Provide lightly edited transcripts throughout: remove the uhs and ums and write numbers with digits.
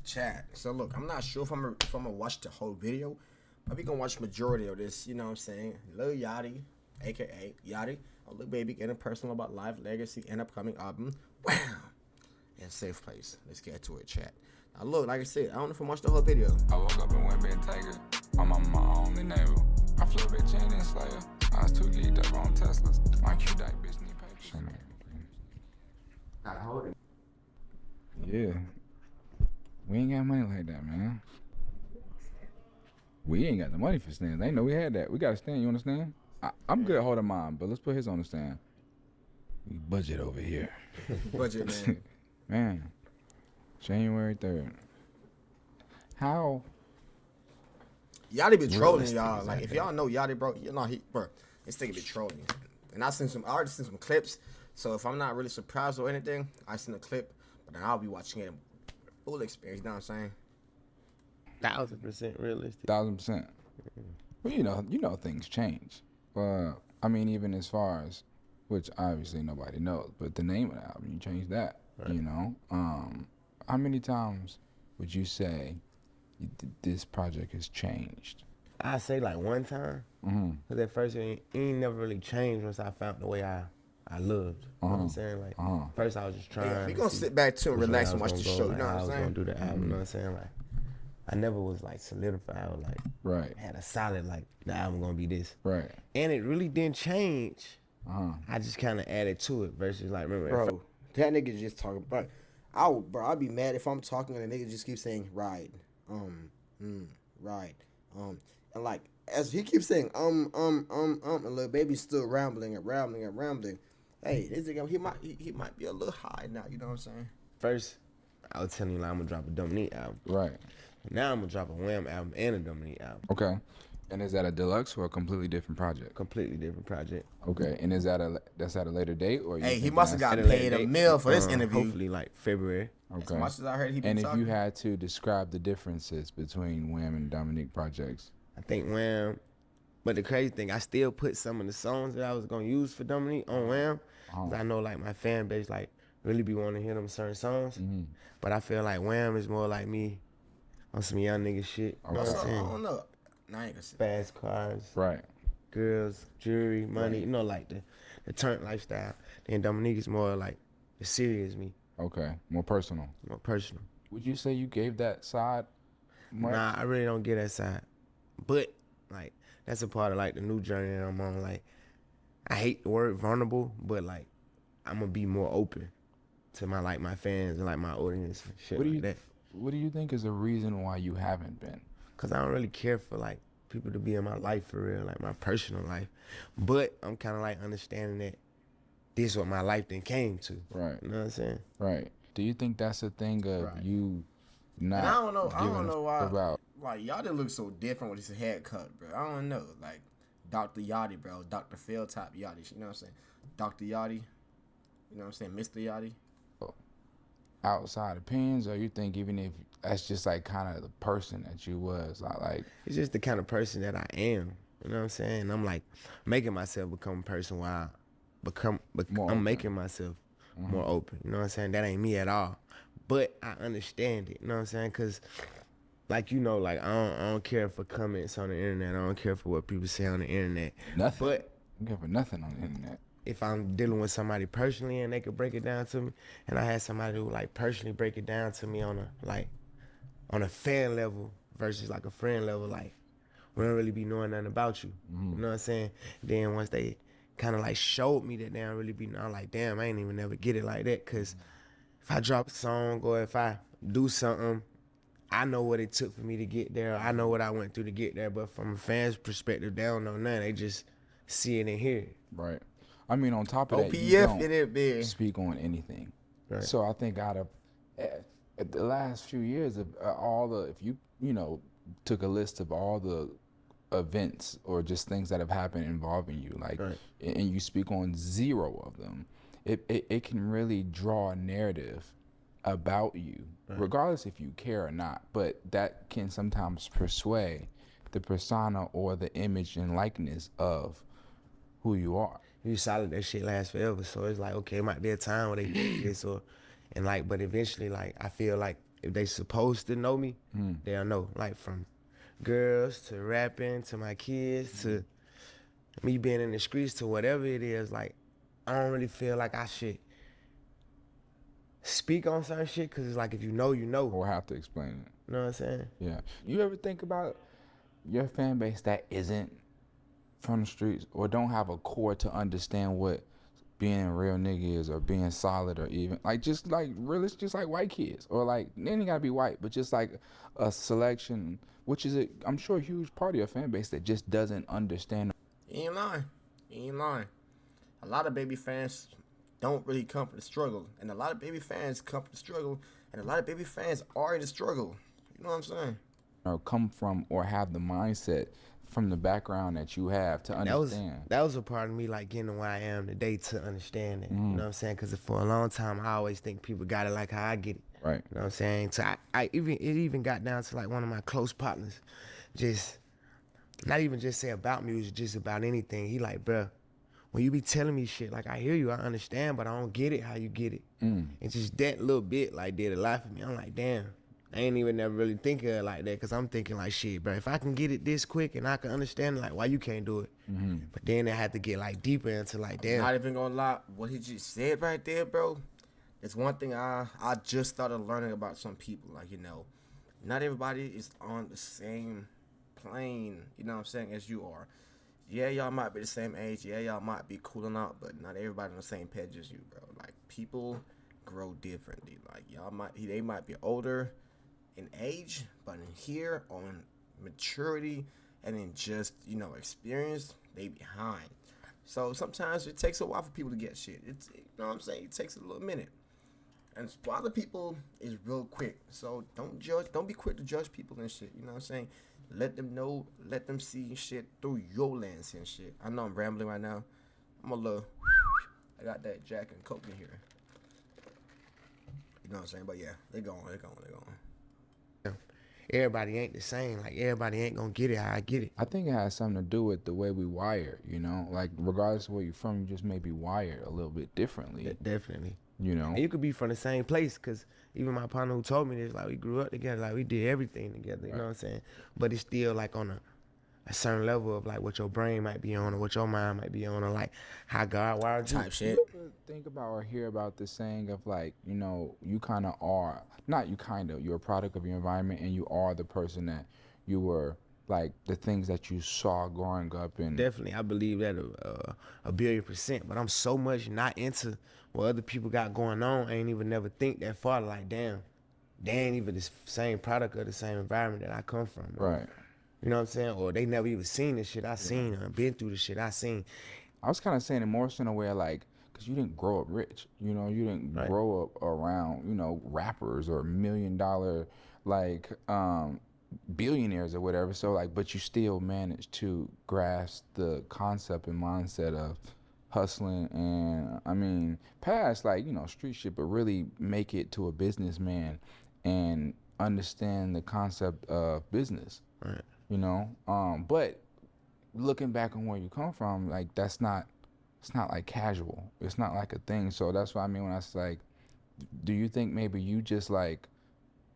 Chat. So look, I'm not sure if I'm gonna watch the whole video, but we gonna watch majority of this. You know what I'm saying? Lil Yachty, aka Yachty, a little baby getting personal about life, legacy, and upcoming album. Wow. And safe place. Let's get to it, chat. Now look, like I said, I don't know if I watched the whole video. I woke up and went big tiger. I'm on my only neighbor. I flew a bitch chain and slayer. I was too geeked up on Teslas. My cute dyke bitch need papers. Not holding. Yeah. We ain't got money like that, man. We ain't got the money for stands. They know we had that. We got a stand. You understand? I'm good holding mine, but let's put his on the stand. We budget over here. Budget, man. Man, January 3rd. How? Yachty be trolling y'all. Like, if y'all know Yachty, bro, you know this nigga be trolling. And I already seen some clips. So if I'm not really surprised or anything, I seen a clip, but then I'll be watching it in full experience. You know what I'm saying? 1000% realistic. 1000%. Well, you know things change. I mean, even as far as, which obviously nobody knows, but the name of the album, you changed that. Right. You know, how many times would you say this project has changed? I say like one time. Cause at first it ain't never really changed once I found the way I loved. You know what I'm saying? Like first I was just trying. Yeah, we gonna sit back too and relax and watch the show. You know what I'm saying? I was gonna do the album. You know what I'm saying? Like I never was like solidified or like had a solid like the album gonna be this. Right. And it really didn't change. I just kind of added to it versus like remember. Bro, that nigga just talking. I'd be mad if I'm talking and the nigga just keeps saying right, right, and like as he keeps saying and little baby's still rambling. Hey, this nigga he might be a little high now. You know what I'm saying? First, I was telling you like I'm gonna drop a Dominique album. Right. Now I'm gonna drop a Wham album and a Dominique album. Okay. And is that a deluxe or a completely different project? Completely different project. Okay. And is that that's at a later date or? Hey, he must have got paid a meal for this interview. Hopefully, like February. Okay. As much as I heard he been And if talking. you had to describe the differences between Wham and Dominique projects, I think Wham. But the crazy thing, I still put some of the songs that I was gonna use for Dominique on Wham. Cause I know like my fan base like really be wanting to hear them certain songs. But I feel like Wham is more like me on some young nigga shit. You know what I'm saying? I don't know. Nah, I ain't gonna say. Fast cars, right? Girls, jewelry, money. You know, like the turnt lifestyle. Then Dominique is more like the serious me. Okay, more personal. More personal. Would you say you gave that side much? Nah, I really don't get that side. But like that's a part of like the new journey that I'm on. Like I hate the word vulnerable, but like I'm gonna be more open to my fans and like my audience and shit like that. What do you think is the reason why you haven't been? Cause I don't really care for like people to be in my life for real, like my personal life. But I'm kind of like understanding that this is what my life then came to. Right. You know what I'm saying? Right. Do you think that's a thing of you not? And I don't know why. About like Yachty looks so different with his haircut, bro. I don't know. Like Dr. Yachty, bro. Dr. Phil type Yachty. You know what I'm saying? Dr. Yachty. You know what I'm saying? Mr. Yachty. Outside opinions, or you think even if that's just like kind of the person that you was, like it's just the kind of person that I am. You know what I'm saying? And I'm like making myself become a person while I'm making myself more open. You know what I'm saying? That ain't me at all. But I understand it. You know what I'm saying? Cause like you know, like I don't care for comments on the internet. I don't care for what people say on the internet. Nothing. But I don't care for nothing on the internet. If I'm dealing with somebody personally and they could break it down to me, and I had somebody who like personally break it down to me on a fan level versus like a friend level, like we don't really be knowing nothing about you. You know what I'm saying? Then once they kind of like showed me that they don't really be knowing, like damn, I ain't even never get it like that. Cause if I drop a song or if I do something, I know what it took for me to get there. I know what I went through to get there. But from a fan's perspective, they don't know nothing. They just see it and hear it. Right. I mean, on top of that, you don't speak on anything. Right. So I think out of the last few years, of if you know, took a list of all the events or just things that have happened involving you, like, and you speak on 0 of them, it can really draw a narrative about you, regardless if you care or not. But that can sometimes persuade the persona or the image and likeness of who you are. You solid, that shit lasts forever. So it's like, okay, it might be a time where they do this but eventually, like, I feel like if they supposed to know me, they'll know. Like from girls to rapping to my kids to me being in the streets to whatever it is, like I don't really feel like I should speak on certain shit because it's like if you know, you know. Or have to explain it. You know what I'm saying? Yeah. You ever think about your fan base that isn't from the streets or don't have a core to understand what being a real nigga is or being solid or even like just like really just like white kids or like they ain't gotta be white but just like a selection which is I'm sure a huge part of your fan base that just doesn't understand. You ain't lying. You ain't lying. A lot of baby fans don't really come from the struggle, and a lot of baby fans come from the struggle, and a lot of baby fans are in the struggle. You know what I'm saying? Or come from or have the mindset from the background that you have to understand. That was a part of me like getting where I am today to understand it. You know what I'm saying? Because for a long time I always think people got it like how I get it. Right. You know what I'm saying? So it even got down to like one of my close partners, just not even just say about music, just about anything. He like, bruh, when you be telling me shit, like I hear you, I understand, but I don't get it how you get it. And just that little bit like did a lot for me. I'm like, damn. I ain't even never really thinking of it like that because I'm thinking like, shit, bro, if I can get it this quick and I can understand it, like, why you can't do it? But then I had to get like deeper into like, damn. Not even gonna lie, what he just said right there, bro, it's one thing I just started learning about some people. Like, you know, not everybody is on the same plane, you know what I'm saying, as you are. Yeah, y'all might be the same age. Yeah, y'all might be cooling out, but not everybody on the same page as you, bro. Like, people grow differently. Like, they might be older in age, but in here on maturity and in just, you know, experience, they behind. So sometimes it takes a while for people to get shit. You know what I'm saying? It takes a little minute. And for other people, it's real quick. So don't be quick to judge people and shit. You know what I'm saying? Let them know, let them see shit through your lens and shit. I know I'm rambling right now. I got that Jack and Coke in here. You know what I'm saying? But yeah, they're going. Everybody ain't the same. Like, everybody ain't gonna get it how I get it. I think it has something to do with the way we wire, you know? Like, regardless of where you're from, you just may be wired a little bit differently. Definitely. You know? And you could be from the same place, because even my partner who told me this, like, we grew up together, like, we did everything together, you know what I'm saying? But it's still, like, on a certain level of, like, what your brain might be on or what your mind might be on or, like, how God wired you. Type shit. You ever think about or hear about this saying of, like, you know, you kind of are, not you kind of, you're a product of your environment and you are the person that you were, like, the things that you saw growing up in. Definitely, I believe that a billion%. But I'm so much not into what other people got going on. I ain't even never think that far. Like, damn, they ain't even the same product of the same environment that I come from. Bro. Right. You know what I'm saying? Or they never even seen the shit I seen or been through the shit I seen. I was kind of saying it more so in a way like, because you didn't grow up rich. You know, you didn't grow up around, you know, rappers or $1 million, like, billionaires or whatever. So, like, but you still managed to grasp the concept and mindset of hustling and, I mean, past, like, you know, street shit, but really make it to a businessman and understand the concept of business. Right. You know, but looking back on where you come from, like, it's not like casual. It's not like a thing. So that's what I mean when I say, like, do you think maybe you just, like,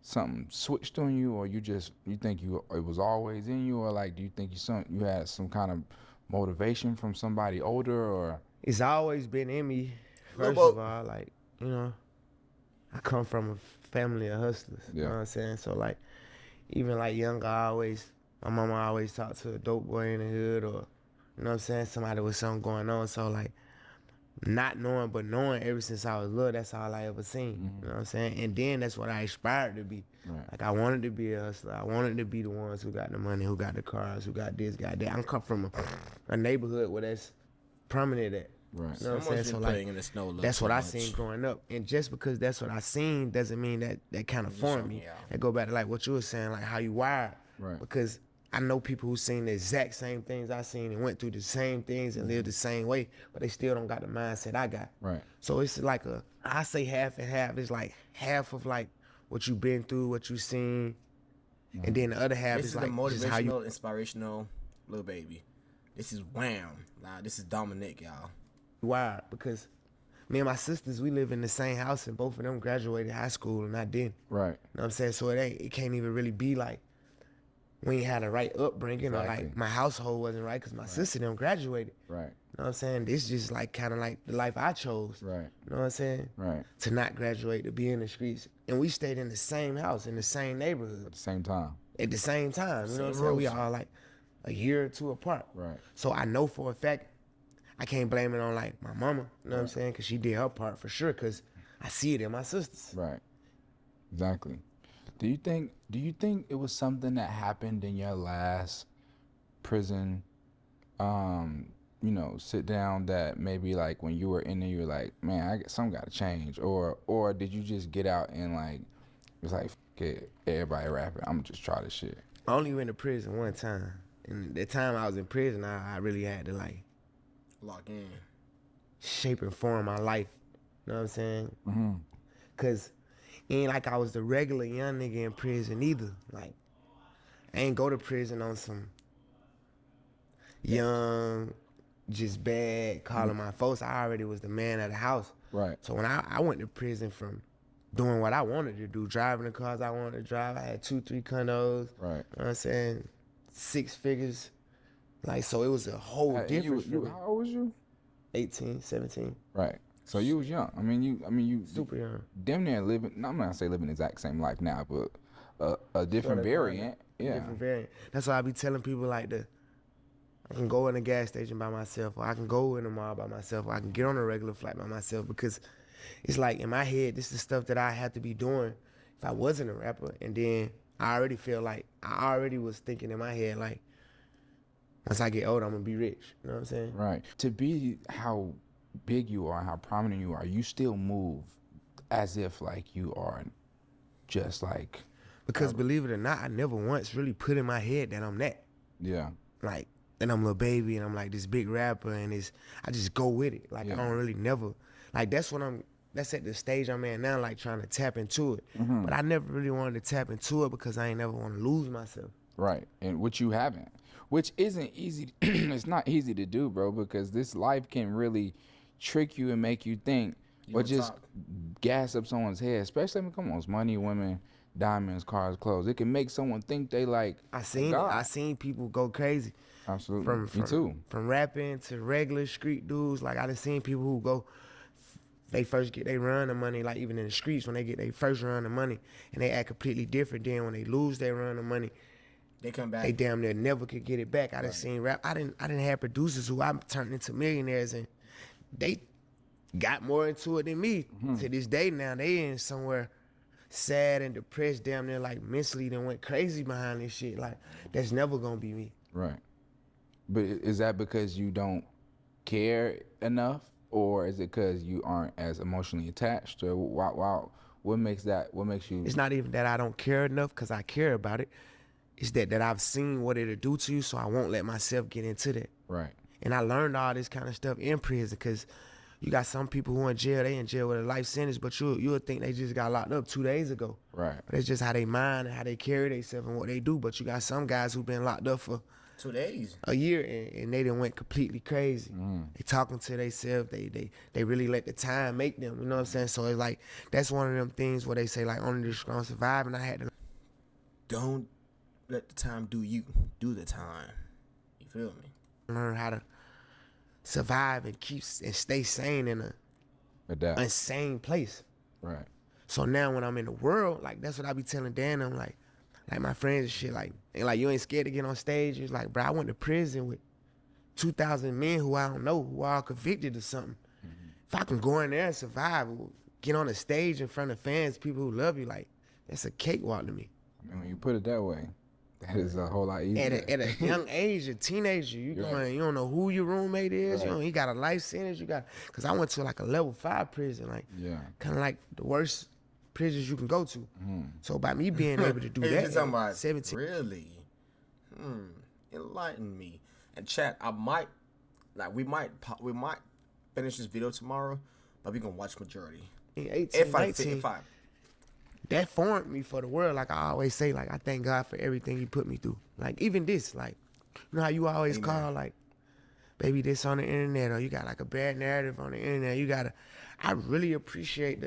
something switched on you, or you think it was always in you, or, like, do you think you had some kind of motivation from somebody older, or? It's always been in me. First of all, like, you know, I come from a family of hustlers. You know what I'm saying? So, like, even like younger, my mama always talked to a dope boy in the hood, or, you know what I'm saying, somebody with something going on. So, like, not knowing, but knowing ever since I was little, that's all I ever seen. You know what I'm saying? And then that's what I aspired to be. Right. Like, I wanted to be a hustler. I wanted to be the ones who got the money, who got the cars, who got this, got that. I come from a neighborhood where that's prominent at. Right. You know what I'm saying? So, like, in the snow that's what I seen growing up. And just because that's what I seen doesn't mean that kind of formed me. That go back to, like, what you were saying, like, how you wired. Right. Because I know people who seen the exact same things I seen and went through the same things and lived the same way, but they still don't got the mindset I got. Right. So it's like I say half and half. It's like half of, like, what you been through, what you seen, and then the other half This is is like the motivational, just how you inspirational little baby. This is Wham. Nah, this is Dominic, y'all. wired, because me and my sisters, we live in the same house, and both of them graduated high school, and I didn't. Right. You know what I'm saying? So it can't even really be like we ain't had a right upbringing, Exactly. or like my household wasn't right because my sister them graduated. Right. You know what I'm saying? This just like kind of like the life I chose. Right. You know what I'm saying? Right. To not graduate, to be in the streets. And we stayed in the same house, in the same neighborhood. At the same time. At the same time. You know what I'm saying? We all like a year or two apart. Right. So I know for a fact, I can't blame it on like my mama. You know what I'm saying? Because she did her part for sure, because I see it in my sisters. Right. Exactly. Do you think it was something that happened in your last prison, you know, sit down, that maybe like when you were in there, you were like, man, something got to change, or did you just get out and like, it was like, okay, everybody rapping, I'm gonna just try this shit? I only went to prison one time, and the time I was in prison, I really had to like lock in, shape and form my life. You know what I'm saying? Mm-hmm. Cause it ain't like I was the regular young nigga in prison either. Like, I ain't go to prison on some young, just bad, calling my folks. I already was the man of the house. Right. So when I went to prison from doing what I wanted to do, driving the cars I wanted to drive, I had 2-3 condos. Right. You know what I'm saying? 6 figures. Like, so it was a whole difference. How old was you? 18, 17. Right. So you was young. I mean, you super young. Damn near living. No, I'm not gonna say living the exact same life now, but a different variant. Yeah. Different variant. That's why I be telling people like I can go in a gas station by myself, or I can go in a mall by myself, or I can get on a regular flight by myself, because it's like in my head, this is stuff that I had to be doing if I wasn't a rapper. And then I already feel like I already was thinking in my head like, once I get older, I'm gonna be rich. You know what I'm saying? Right. To be how big you are, how prominent you are, you still move as if like you are just like. Because believe it or not, I never once really put in my head that I'm that. Yeah. Like, that I'm Lil Baby and I'm like this big rapper, and I just go with it. Like, I don't really never, like that's at the stage I'm at now, like trying to tap into it. Mm-hmm. But I never really wanted to tap into it because I ain't never want to lose myself. Right. And which you haven't. Which isn't easy. It's not easy to do, bro, because this life can really trick you and make you think, or just gas up someone's head, especially when it comes on money, women, diamonds, cars, clothes. It can make someone think they like. I seen people go crazy. Absolutely. Me too. From rapping to regular street dudes. Like, I done seen people who go, they first get their run of money, like even in the streets, when they get their first run of money, and they act completely different. Then when they lose their run of money, they come back. They damn near never could get it back. I done seen rap. I didn't have producers who I turned into millionaires, and they got more into it than me. Mm-hmm. To this day now, they in somewhere sad and depressed, damn near like mentally, then went crazy behind this shit. Like, that's never gonna be me. Right. But is that because you don't care enough, or is it because you aren't as emotionally attached? Or what makes you? It's not even that I don't care enough, because I care about it. It's that I've seen what it'll do to you, so I won't let myself get into that. Right. And I learned all this kind of stuff in prison, because you got some people who in jail, they in jail with a life sentence, but you'll think they just got locked up 2 days ago. Right. But it's just how they mind and how they carry themselves and what they do. But you got some guys who've been locked up for 2 days, a year, and they done went completely crazy. They talking to themselves. They really let the time make them. You know what I'm saying? So it's like, that's one of them things where they say like, only the strong survive. And I had to don't let the time do you. Do the time. You feel me? learn how to survive and stay sane in a insane place. Right. So now when I'm in the world, like, that's what I be telling Dan. I'm like my friends and shit, like, you ain't scared to get on stage. It's like, bro, I went to prison with 2,000 men who I don't know, who are all convicted of something. Mm-hmm. If I can go in there and survive, get on a stage in front of fans, people who love you, like, that's a cakewalk to me. I mean, when you put it that way, that is a whole lot easier. At a young age, a teenager, you don't know who your roommate is. Right. He got a life sentence. Because I went to like a level 5 prison, like, kind of like the worst prisons you can go to. So by me being able to do that, at 17. Really? Enlighten me. And chat, we might finish this video tomorrow, but we gonna watch majority. 18, 19. That formed me for the world. Like I always say, like, I thank God for everything he put me through. Like, even this, like, you know how you always call, like, baby, this on the internet, or you got like a bad narrative on the internet. I really appreciate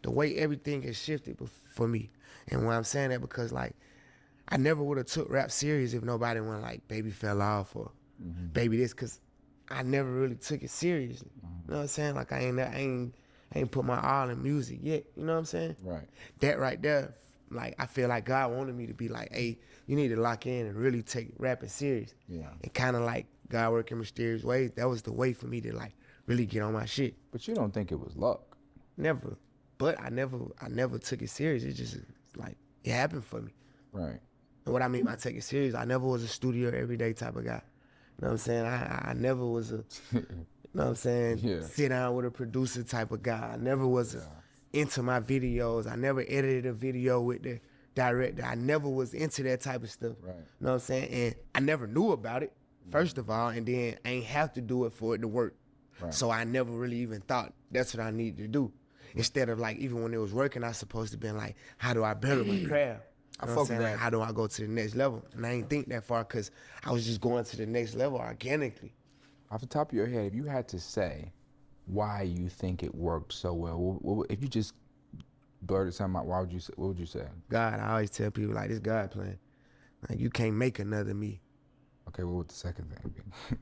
the way everything has shifted for me. And why I'm saying that because like I never would have took rap serious if nobody went like Baby Fell Off or Baby this, cause I never really took it seriously. You know what I'm saying? Like I ain't put my all in music yet. You know what I'm saying? Right. That right there, like I feel like God wanted me to be like, hey, you need to lock in and really take rapping serious. Yeah. And kind of like God work in mysterious ways. That was the way for me to like really get on my shit. But you don't think it was luck? Never. But I never took it serious. It just like it happened for me. Right. And what I mean by take it serious, I never was a studio everyday type of guy. You know what I'm saying? I never was a, you know what I'm saying, sit down with a producer type of guy. I never was into my videos. I never edited a video with the director. I never was into that type of stuff. Right. You know what I'm saying? And I never knew about it, first of all, and then I ain't have to do it for it to work. Right. So I never really even thought that's what I needed to do. Instead of like, even when it was working, I was supposed to be like, how do I better my craft? You know what I'm saying? Like, how do I go to the next level? And I ain't think that far because I was just going to the next level organically. Off the top of your head, if you had to say why you think it worked so well, if you just blurted something out, what would you say? God. I always tell people like, this God plan. Like, you can't make another me. Okay, what would the second thing be?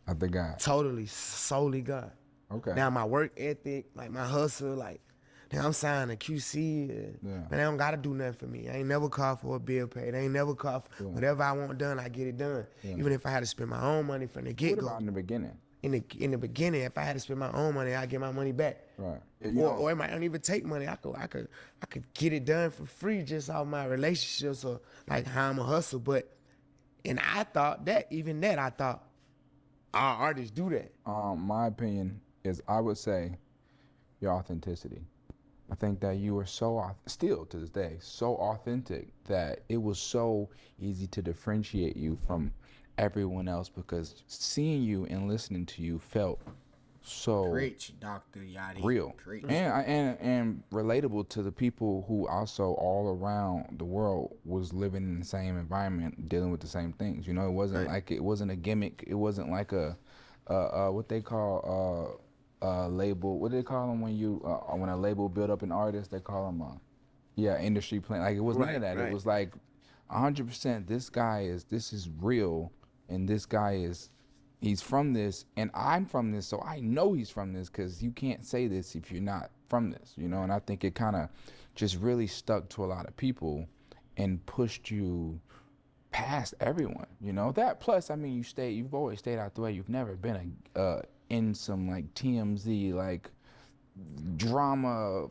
I think God. Totally, solely God. Okay. Now my work ethic, like my hustle, like now I'm signing a QC. Man, they don't gotta do nothing for me. I ain't never called for a bill paid. I ain't never called for whatever I want done, I get it done. Even if I had to spend my own money from the get-go. What about in the beginning? In the beginning, if I had to spend my own money, I'd get my money back. Right. Or it might not even take money. I could get it done for free just off my relationships or like how I'm a hustle. And I thought I thought our artists do that. My opinion is I would say your authenticity. I think that you were still to this day, so authentic that it was so easy to differentiate you from everyone else because seeing you and listening to you felt so Dr. Yachty. Real. And relatable to the people who also all around the world was living in the same environment, dealing with the same things. You know, it wasn't like it wasn't a gimmick. It wasn't like a what they call label. What do they call them when a label build up an artist? They call them industry plan. Like it was none of that. It was like 100%. This is real, and this guy he's from this, and I'm from this, so I know he's from this because you can't say this if you're not from this, you know. And I think it kind of just really stuck to a lot of people and pushed you past everyone, you know. That plus, I mean, you've always stayed out the way. You've never been in some like TMZ like drama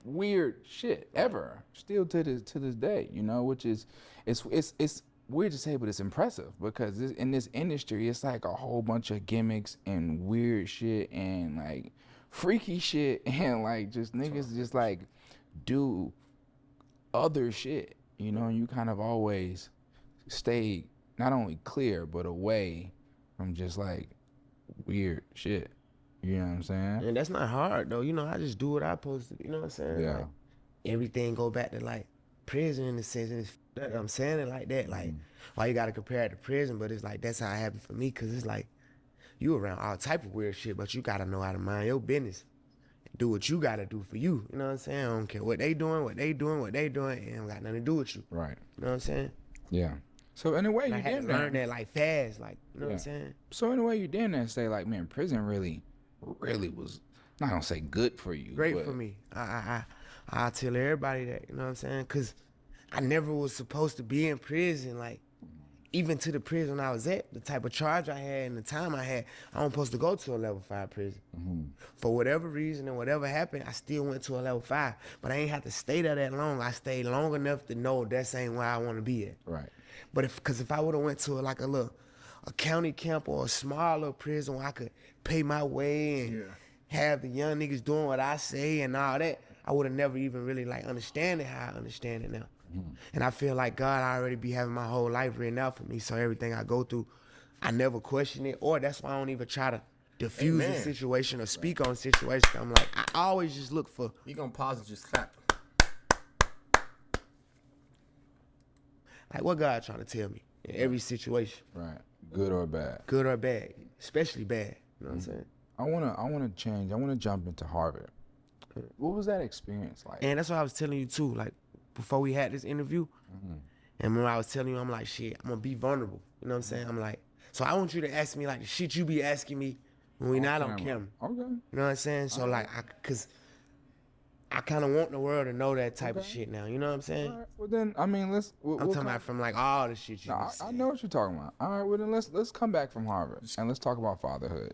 weird shit ever. Still to this day, you know, which is it's weird to say, but it's impressive because in this industry, it's like a whole bunch of gimmicks and weird shit and like freaky shit and like just niggas just like do other shit, you know. And you kind of always stay not only clear but away from just like weird shit. You know what I'm saying? And that's not hard though. You know, I just do what I supposed to. You know what I'm saying? Yeah. Like, everything go back to like prison in a sense. And I'm saying it like that. Like, why you gotta compare it to prison? But it's like that's how it happened for me. Cause it's like you around all type of weird shit, but you gotta know how to mind your business. Do what you gotta do for you. You know what I'm saying? I don't care what they doing. It don't got nothing to do with you. Right. You know what I'm saying? Yeah. So in a way, I had to learn that like fast. Like, you know what I'm saying? So in a way, you did that say like, man, prison really was not gonna say good for you. Great for me. I tell everybody that, you know what I'm saying? Cause I never was supposed to be in prison. Like, even to the prison I was at, the type of charge I had and the time I had, I wasn't supposed to go to a level 5 prison. For whatever reason and whatever happened, I still went to a level 5. But I ain't have to stay there that long. I stayed long enough to know that's ain't where I want to be at. Right. But if I would have went to a county camp or a smaller prison where I could pay my way and have the young niggas doing what I say and all that, I would have never even really like understand it how I understand it now. And I feel like God already be having my whole life written out for me. So everything I go through, I never question it, or that's why I don't even try to diffuse a situation or speak on situations. I'm like, I always just look for. You gonna pause and just clap. Like, what God trying to tell me in every situation. Right. Good or bad. Good or bad, especially bad. You know what I'm saying? I wanna change. I wanna jump into Harvard. What was that experience like? And that's what I was telling you too. Like before we had this interview, and when I was telling you, I'm like, shit, I'm gonna be vulnerable. You know what I'm saying? I'm like, so I want you to ask me like the shit you be asking me when we not on camera. Okay. You know what I'm saying? So like, cause I kind of want the world to know that type of shit now. You know what I'm saying? All right. Well then, I mean, I'm talking about from like all the shit you. I know what you're talking about. All right. Well then, let's come back from Harvard and let's talk about fatherhood.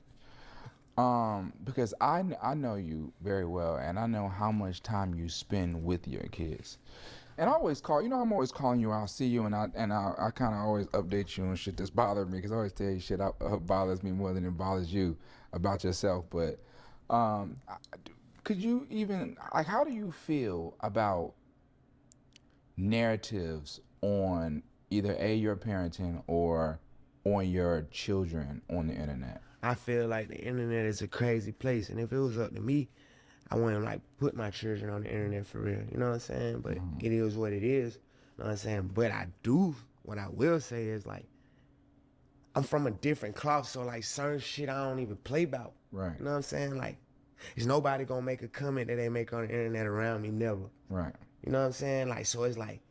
Because I know you very well, and I know how much time you spend with your kids. And I always call, I'm always calling you. I'll see you, and I kind of always update you on shit that's bothering me, because I always tell you shit bothers me more than it bothers you about yourself. But could you even, like, how do you feel about narratives on either your parenting or on your children on the internet? I feel like the internet is a crazy place, and if it was up to me, I wouldn't like put my children on the internet for real. You know what I'm saying? But it is what it is. You know what I'm saying? But what I will say is like, I'm from a different cloth, so like certain shit I don't even play about. Right. You know what I'm saying? Like, there's nobody gonna make a comment that they make on the internet around me, never. Right. You know what I'm saying? Like, so it's like,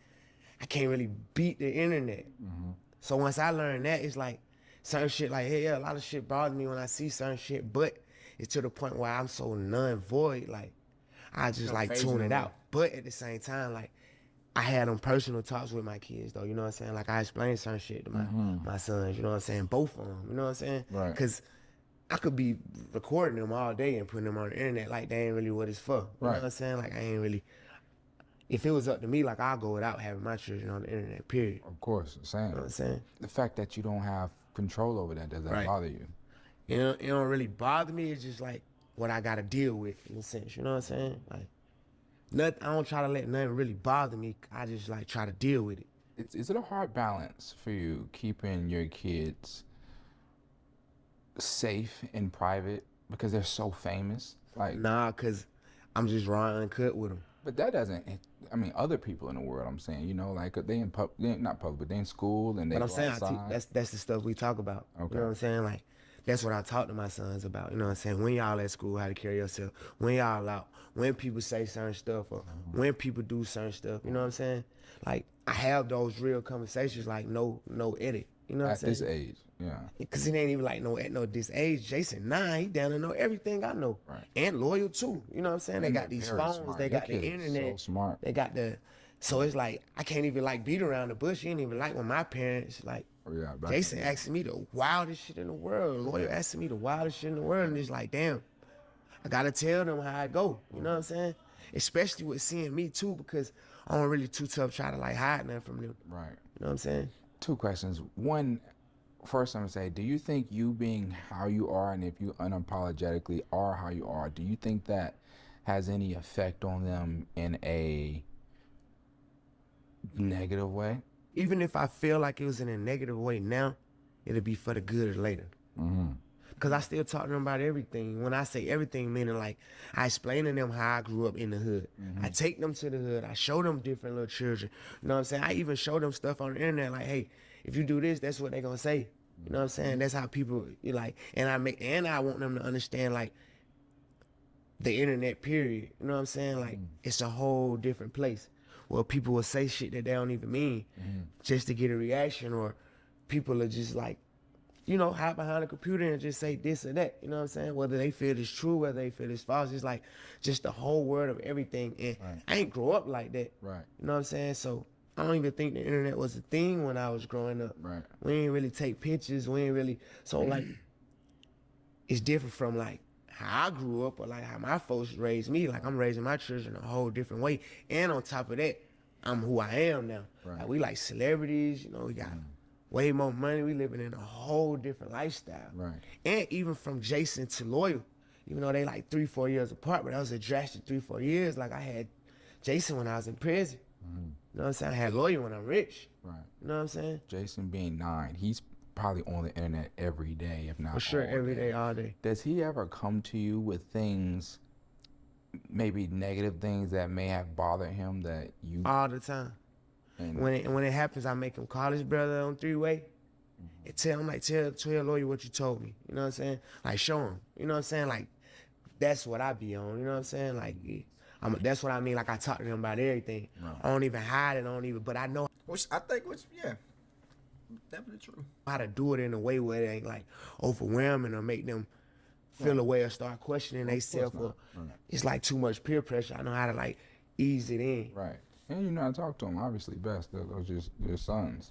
I can't really beat the internet. So once I learned that, it's like, certain shit, like, hey, yeah, a lot of shit bothers me when I see certain shit, but it's to the point where I'm so non-void, like, I just like tune it out. But at the same time, like, I had them personal talks with my kids, though, you know what I'm saying? Like, I explained certain shit to my sons, you know what I'm saying? Both of them, you know what I'm saying? Right. Because I could be recording them all day and putting them on the internet like they ain't really what it's for. You know what I'm saying? Like, I ain't really, if it was up to me, like, I'll go without having my children on the internet, period. Of course, same. You know what I'm saying? The fact that you don't have control over that, does that bother you? You know, it don't really bother me. It's just like what I gotta deal with in a sense. You know what I'm saying? Like, nothing. I don't try to let nothing really bother me. I just like try to deal with it. Is it a hard balance for you keeping your kids safe in private because they're so famous? Like, nah, cause I'm just raw and uncut with them. But that doesn't. I mean, other people in the world, I'm saying, like they not public, but they in school and they. But I'm saying, outside. that's the stuff we talk about. Okay. You know what I'm saying? Like, that's what I talk to my sons about. You know what I'm saying? When y'all at school, how to carry yourself. When y'all out. When people say certain stuff or when people do certain stuff. You know what I'm saying? Like, I have those real conversations, like no edit. You know what I'm saying? At this age, yeah. Because it ain't even like no this age. Jason 9, he down to know everything I know. Right. And loyal too. You know what I'm saying? They got these phones, smart. they got the internet. So smart. They got so it's like, I can't even like beat around the bush. You ain't even like when my parents, like, Jason asking me the wildest shit in the world. Loyal asking me the wildest shit in the world. And it's like, damn, I gotta tell them how I go. You know what I'm saying? Especially with seeing me too, because I don't really too tough try to like hide nothing from them. Right. You know what I'm saying? 2 questions. One, first I'm gonna say, do you think you being how you are, and if you unapologetically are how you are, do you think that has any effect on them in a negative way? Even if I feel like it was in a negative way now, it'll be for the good later. Because I still talk to them about everything. When I say everything, meaning like I explain to them how I grew up in the hood. I take them to the hood. I show them different little children. You know what I'm saying? I even show them stuff on the internet like, hey, if you do this, that's what they're going to say. You know what I'm saying? That's how people, like, and I want them to understand, like, the internet, period. You know what I'm saying? Like, it's a whole different place where people will say shit that they don't even mean just to get a reaction, or people are just like, hide behind a computer and just say this or that. You know what I'm saying? Whether they feel it's true, whether they feel it's false. It's like just the whole world of everything. And I ain't grow up like that. Right. You know what I'm saying? So I don't even think the internet was a thing when I was growing up. Right. We ain't really take pictures. We ain't really. So like, it's different from like how I grew up or like how my folks raised me. Like, I'm raising my children a whole different way. And on top of that, I'm who I am now. Right. Like, we like celebrities. We got way more money. We living in a whole different lifestyle. Right. And even from Jason to Loyal, even though they like 3-4 years apart, but that was a drastic 3-4 years. Like, I had Jason when I was in prison. You know what I'm saying? I had Loyal when I'm rich. Right. You know what I'm saying? Jason being 9, he's probably on the internet every day, if not For sure, all every day. day, all day. Does he ever come to you with things, maybe negative things that may have bothered him that you... All the time. And when it happens, I make him call his brother on 3-way. And tell him, like, tell your lawyer what you told me. You know what I'm saying? Like, show him. You know what I'm saying? Like, that's what I be on. You know what I'm saying? Like, that's what I mean. Like, I talk to them about everything. Right. I don't even hide it. But I know. Yeah, definitely true. How to do it in a way where it ain't, like, overwhelming or make them feel a way or start questioning themselves. It's, like, too much peer pressure. I know how to, like, ease it in. Right. And you know how to talk to them, obviously, best. Those just your sons.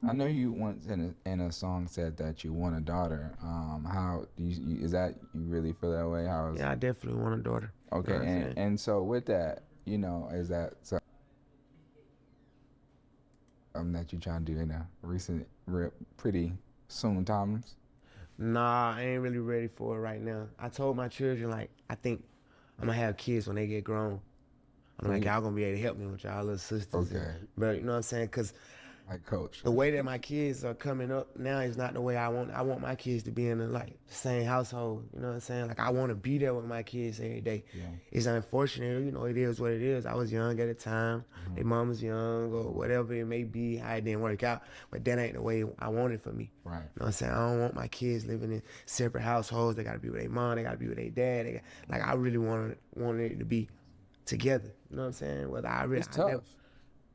I know you once in a song said that you want a daughter. How do you is that you really feel that way? Yeah, I definitely want a daughter. Okay, you know and so with that, you know, is that something that you trying to do in a recent, pretty soon times? Nah, I ain't really ready for it right now. I told my children, like, I think I'm gonna have kids when they get grown. I'm like, y'all gonna be able to help me with y'all little sisters. Okay. But you know what I'm saying? Cause like coach. The way that my kids are coming up now is not the way I want. I want my kids to be in the same household. You know what I'm saying? Like, I want to be there with my kids every day. Yeah. It's unfortunate, you know, it is what it is. I was young at the time. Their mom was young or whatever it may be. How it didn't work out. But that ain't the way I want it for me. Right. You know what I'm saying? I don't want my kids living in separate households. They got to be with their mom. They got to be with their dad. I really wanted it to be together. You know what I'm saying? Whether it's tough.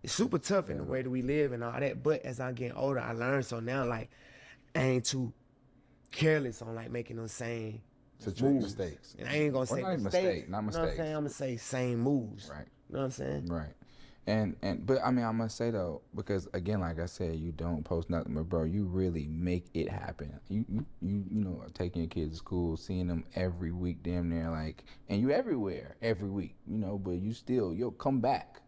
It's super tough in the way that we live and all that. But as I'm getting older, I learned. So now, like, I ain't too careless on, like, making those same mistakes. And I ain't going to say mistakes. Not mistakes. You know what I'm saying? I'm going to say same moves. Right. You know what I'm saying? Right. But I mean, I must say though, because again, like I said, you don't post nothing, but bro, you really make it happen. You know, taking your kids to school, seeing them every week, damn near, like, and you everywhere every week, you know, but you'll come back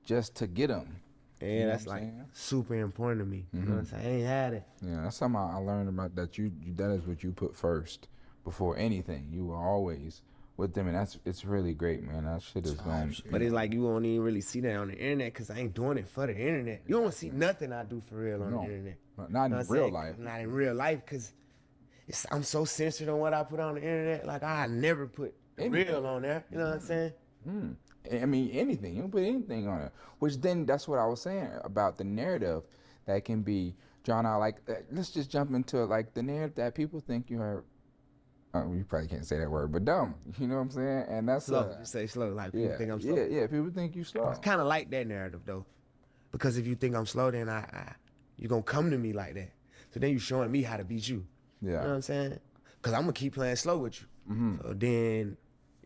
just to get them. Yeah, you know that's like super important to me. You know what I'm saying? I ain't had it. Yeah, that's something I learned about that. That is what you put first before anything. You were always with them, and it's really great, man. That shit is going. But it's like you won't even really see that on the internet because I ain't doing it for the internet. You don't see nothing I do for real on the internet. Not in real life. Not in real life because I'm so censored on what I put on the internet. Like, I never put real on there. You know what I'm saying? I mean, anything. You can put anything on it. Which then, that's what I was saying about the narrative that can be drawn out. Like, let's just jump into it. Like, the narrative that people think you are, you probably can't say that word, but dumb. You know what I'm saying? And that's slow. You say slow. Like, people think I'm slow. Yeah, people think you slow. I kind of like that narrative, though. Because if you think I'm slow, then you're going to come to me like that. So then you're showing me how to beat you. Yeah. You know what I'm saying? Because I'm going to keep playing slow with you. So then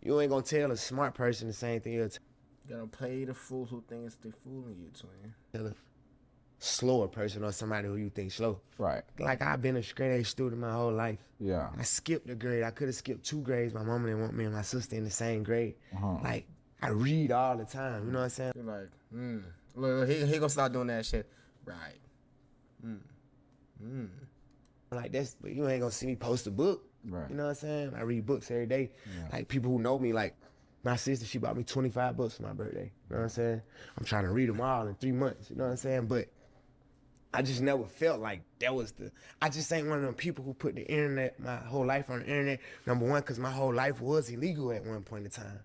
you ain't gonna tell a smart person the same thing. You gotta play the fool who thinks they're fooling you, twin. Tell a slower person or somebody who you think slow. Right. Like, I've been a straight A student my whole life. Yeah. I skipped a grade. I could have skipped 2 grades. My mama didn't want me and my sister in the same grade. Like, I read all the time. You know what I'm saying? You're like, look, he gonna start doing that shit. Right. Like, but you ain't gonna see me post a book. Right. You know what I'm saying? I read books every day. Yeah. Like, people who know me, like, my sister, she bought me 25 books for my birthday. You know what I'm saying? I'm trying to read them all in 3 months. You know what I'm saying? But I just never felt like that was I just ain't one of them people who put the internet, my whole life on the internet. Number one, because my whole life was illegal at one point in time.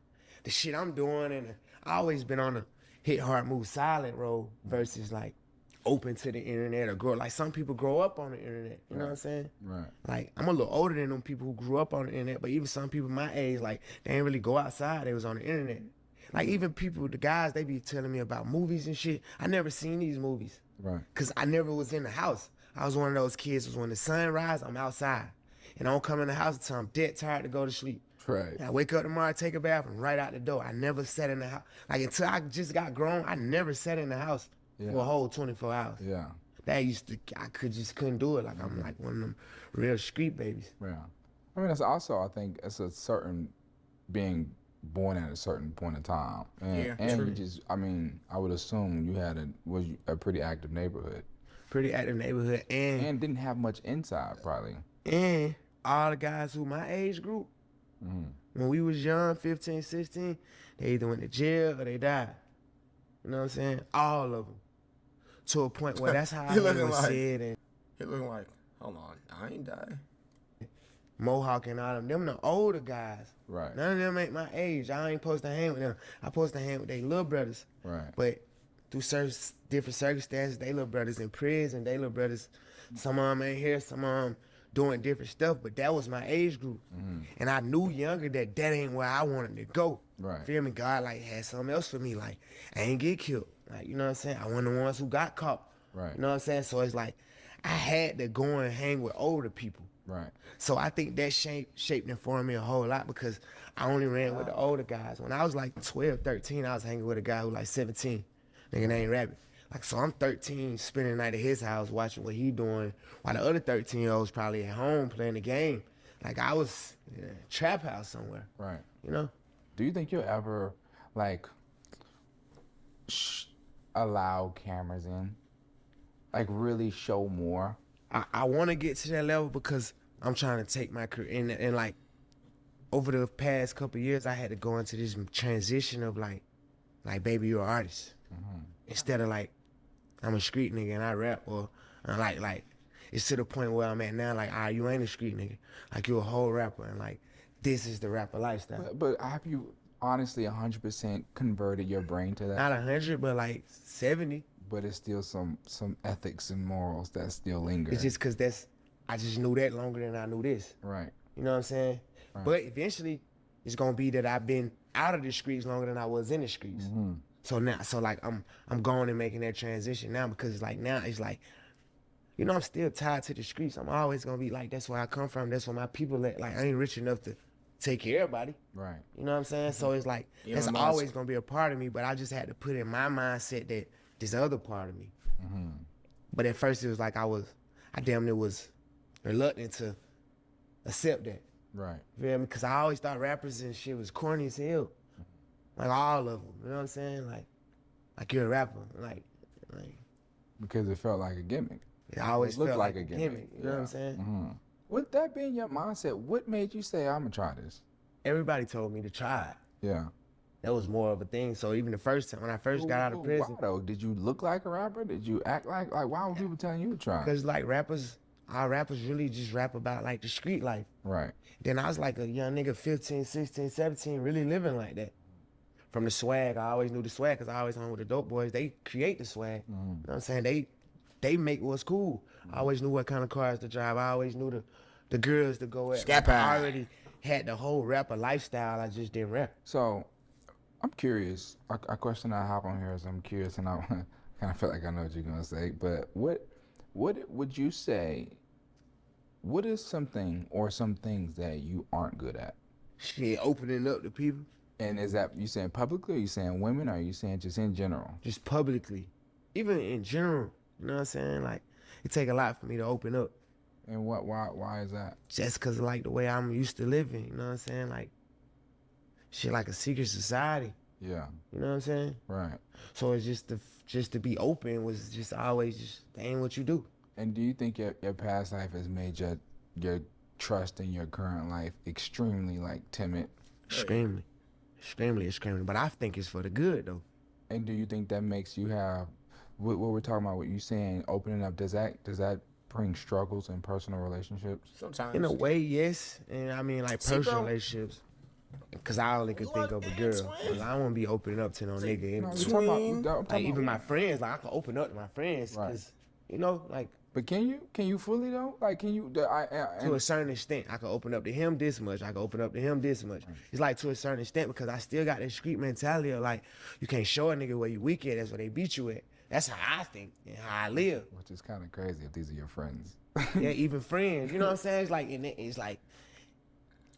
The shit I'm doing, and I always been on a hit hard, move silent road versus, like, open to the internet or grow. Like, some people grow up on the internet. You know what I'm saying? Right. Like, I'm a little older than them people who grew up on the internet, but even some people my age, like, they ain't really go outside. They was on the internet. Like, even people, the guys, they be telling me about movies and shit. I never seen these movies. Right. Because I never was in the house. I was one of those kids was when the sun rise, I'm outside. And I don't come in the house until I'm dead tired to go to sleep. Right. And I wake up tomorrow, take a bath, and right out the door. I never sat in the house. Like, until I just got grown, I never sat in the house for a whole 24 hours. Yeah. I couldn't do it. Like, I'm like one of them real street babies. Yeah. I mean, it's also, I think, it's a certain being born at a certain point in time. And you just, I mean, I would assume you had a pretty active neighborhood. Pretty active neighborhood. And didn't have much inside, probably. And all the guys who my age group, when we was young, 15, 16, they either went to jail or they died. You know what I'm saying? All of them. To a point where that's how I was said. And he looking like, hold on, I ain't died. Mohawk and all them the older guys. Right. None of them ain't my age. I ain't supposed to hang with them. I supposed to hang with their little brothers. Right. But through certain different circumstances. They little brothers in prison. They little brothers, some of them ain't here, some of them doing different stuff. But that was my age group. And I knew younger that ain't where I wanted to go. Right. Feel me? God, like, had something else for me. Like, I ain't get killed. Like, you know what I'm saying? I wasn't the ones who got caught. Right. You know what I'm saying? So it's like, I had to go and hang with older people. Right. So I think that shaped and formed me a whole lot because I only ran with the older guys. When I was like 12, 13, I was hanging with a guy who like 17. Nigga named Rabbit. Like, so I'm 13, spending the night at his house watching what he doing, while the other 13-year-olds probably at home playing the game. Like, I was in a trap house somewhere. Right. You know? Do you think you'll ever, like, allow cameras in? Like, really show more? I want to get to that level because I'm trying to take my career. And like, over the past couple of years, I had to go into this transition of like, baby, you're an artist. Instead of like, I'm a street nigga and I rap, or like, it's to the point where I'm at now, like, you ain't a street nigga. Like, you're a whole rapper, and like, this is the rapper lifestyle. But have you honestly 100% converted your brain to that? Not 100, but like 70. But it's still some ethics and morals that still linger. It's just because I just knew that longer than I knew this. Right. You know what I'm saying? Right. But eventually, it's gonna be that I've been out of the streets longer than I was in the streets. So now, like, I'm going and making that transition now because it's like, now it's like, you know, I'm still tied to the streets. I'm always gonna be like, that's where I come from. That's where my people at. Like, I ain't rich enough to take care of everybody. Right. You know what I'm saying? So it's like, that's always gonna be a part of me, but I just had to put in my mindset that this other part of me. But at first it was like, I damn near was reluctant to accept that. Right. You feel me? Because I always thought rappers and shit was corny as hell. Like, all of them. You know what I'm saying? Like you're a rapper. Like Because it felt like a gimmick. it always looked felt like like a a gimmick. gimmick. You know what I'm saying? With that being your mindset, what made you say, I'm going to try this? Everybody told me to try it. Yeah. That was more of a thing. So even the first time, when I first got out of prison. Why though? Did you look like a rapper? Did you act like why were people telling you to try? Because like our rappers really just rap about like the street life. Right. Then I was like a young nigga, 15, 16, 17, really living like that. From the swag, I always knew the swag because I always hung with the dope boys. They create the swag. You know what I'm saying? They make what's cool. I always knew what kind of cars to drive. I always knew the girls to go at. Like, I already had the whole rapper lifestyle. I just didn't rap. So, I'm curious. A question I hop on here is I'm curious, and I kind of feel like I know what you're gonna say. But what would you say? What is something or some things that you aren't good at? Shit, opening up to people. And is that you saying publicly? Or you saying women? Or are you saying just in general? Just publicly, even in general. You know what I'm saying? Like, it take a lot for me to open up. And why is that? Just cause of like the way I'm used to living. You know what I'm saying? Like, shit, like a secret society. Yeah. You know what I'm saying? Right. So it's just to be open was just always just, that ain't what you do. And do you think your past life has made your trust in your current life extremely like timid? Extremely. But I think it's for the good though. And do you think that makes you have what we're talking about? What you saying? Opening up, does that bring struggles in personal relationships? Sometimes. In a way, yes. And I mean, like, personal relationships. Because I only could think of a girl. I don't want to be opening up to no nigga. Like, even my friends, like, I can open up to my friends. Because, you know, like. But can you fully though? Like, can you? To a certain extent, I can open up to him this much. I can open up to him this much. It's like to a certain extent because I still got that street mentality of like, you can't show a nigga where you weak at. That's where they beat you at. That's how I think and how I live. Which is kind of crazy if these are your friends. Yeah, even friends. You know what I'm saying? It's like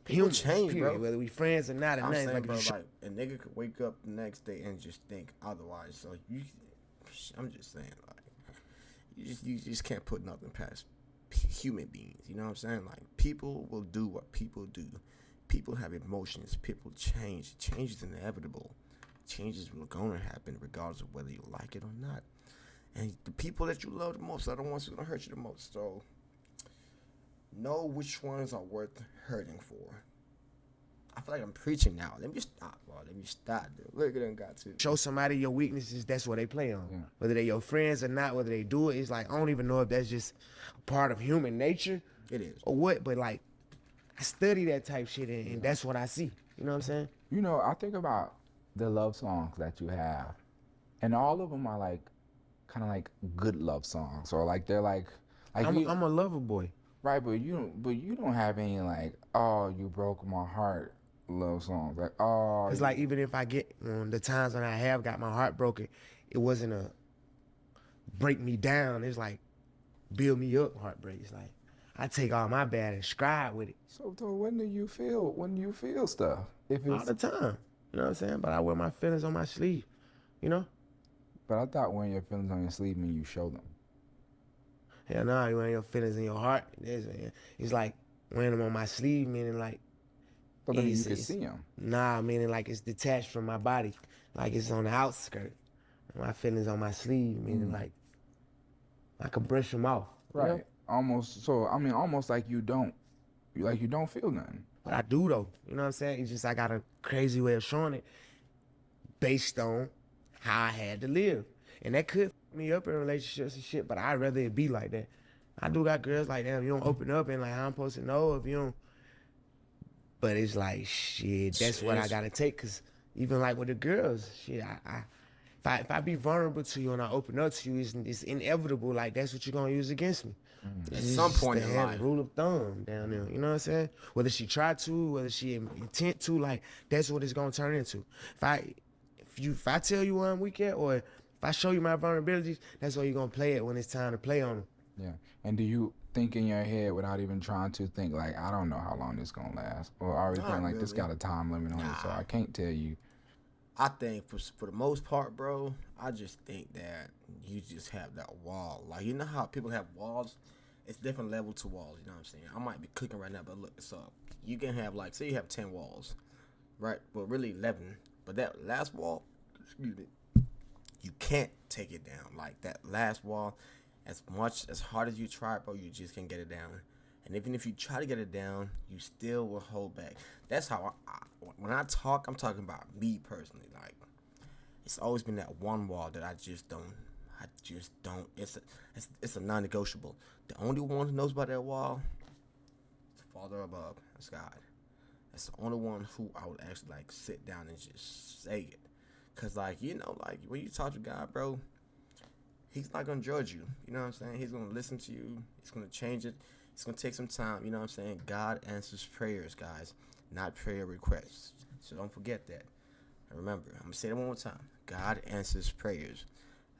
people change, period, bro. whether we friends or not. I'm saying, like, bro, like a nigga could wake up the next day and just think otherwise. So I'm just saying, like, you just can't put nothing past human beings. You know what I'm saying? Like, people will do what people do. People have emotions. People change. Change is inevitable. Changes will gonna happen regardless of whether you like it or not. And the people that you love the most are the ones who are gonna hurt you the most. So know which ones are worth hurting for. I feel like I'm preaching now. Let me stop, bro. Let me stop, dude. Look at them got to. Show somebody your weaknesses, that's what they play on. Yeah. Whether they your friends or not, whether they do it, it's like, I don't even know if that's just a part of human nature. It is. Or what, but like, I study that type shit and that's what I see. You know what I'm saying? You know, I think about the love songs that you have, And all of them are like, kind of like good love songs, or like they're like I'm a lover boy. Right, but you don't have any like, oh, you broke my heart love songs. Like, oh. Cause like even if I get the times when I have got my heart broken, it wasn't a break me down. It's like build me up heartbreak. It's like I take all my bad and scribe with it. So when do you feel stuff? If it's all the time, you know what I'm saying? But I wear my feelings on my sleeve, you know. But I thought wearing your feelings on your sleeve mean you show them. Hell no, you wearing your feelings in your heart. It's like wearing them on my sleeve, meaning like. But then you can see them. Nah, meaning like it's detached from my body, like it's on the outskirt. My feelings on my sleeve, meaning like I can brush them off. Right. You know? Almost. So I mean, almost like you don't feel nothing. But I do though. You know what I'm saying? It's just I got a crazy way of showing it, based on how I had to live, and that could f me up in relationships and shit. But I'd rather it be like that. I do got girls like, damn, you don't open up, and like how I'm supposed to know if you don't. But it's like, shit, that's what I gotta take. Cause even like with the girls, shit, if I be vulnerable to you and I open up to you, it's inevitable. Like that's what you're gonna use against me. At some point in life, rule of thumb down there. You know what I'm saying? Whether she tried to, whether she intent to, like that's what it's gonna turn into. If I tell you where I'm weak at, or if I show you my vulnerabilities, that's why you're gonna play it when it's time to play on them. Yeah. And do you think in your head without even trying to think like, I don't know how long this gonna last, or are you thinking like this got a time limit on it, so I can't tell you? I think for the most part, bro, I just think that you just have that wall. Like, you know how people have walls? It's different level to walls, you know what I'm saying? I might be cooking right now, but look this up. You can have like, say you have 10 walls, right? Well, really 11. But that last wall, excuse me, you can't take it down. Like that last wall, as hard as you try, bro, you just can't get it down. And even if you try to get it down, you still will hold back. That's how when I talk, I'm talking about me personally. Like, it's always been that one wall that I just don't. It's a non-negotiable. The only one who knows about that wall is the Father above. That's God. That's the only one who I would actually like sit down and just say it. Cause like, you know, like when you talk to God, bro, He's not gonna judge you. You know what I'm saying? He's gonna listen to you. He's gonna change it. It's gonna take some time. You know what I'm saying? God answers prayers, guys, not prayer requests. So don't forget that. And remember, I'm gonna say that one more time. God answers prayers,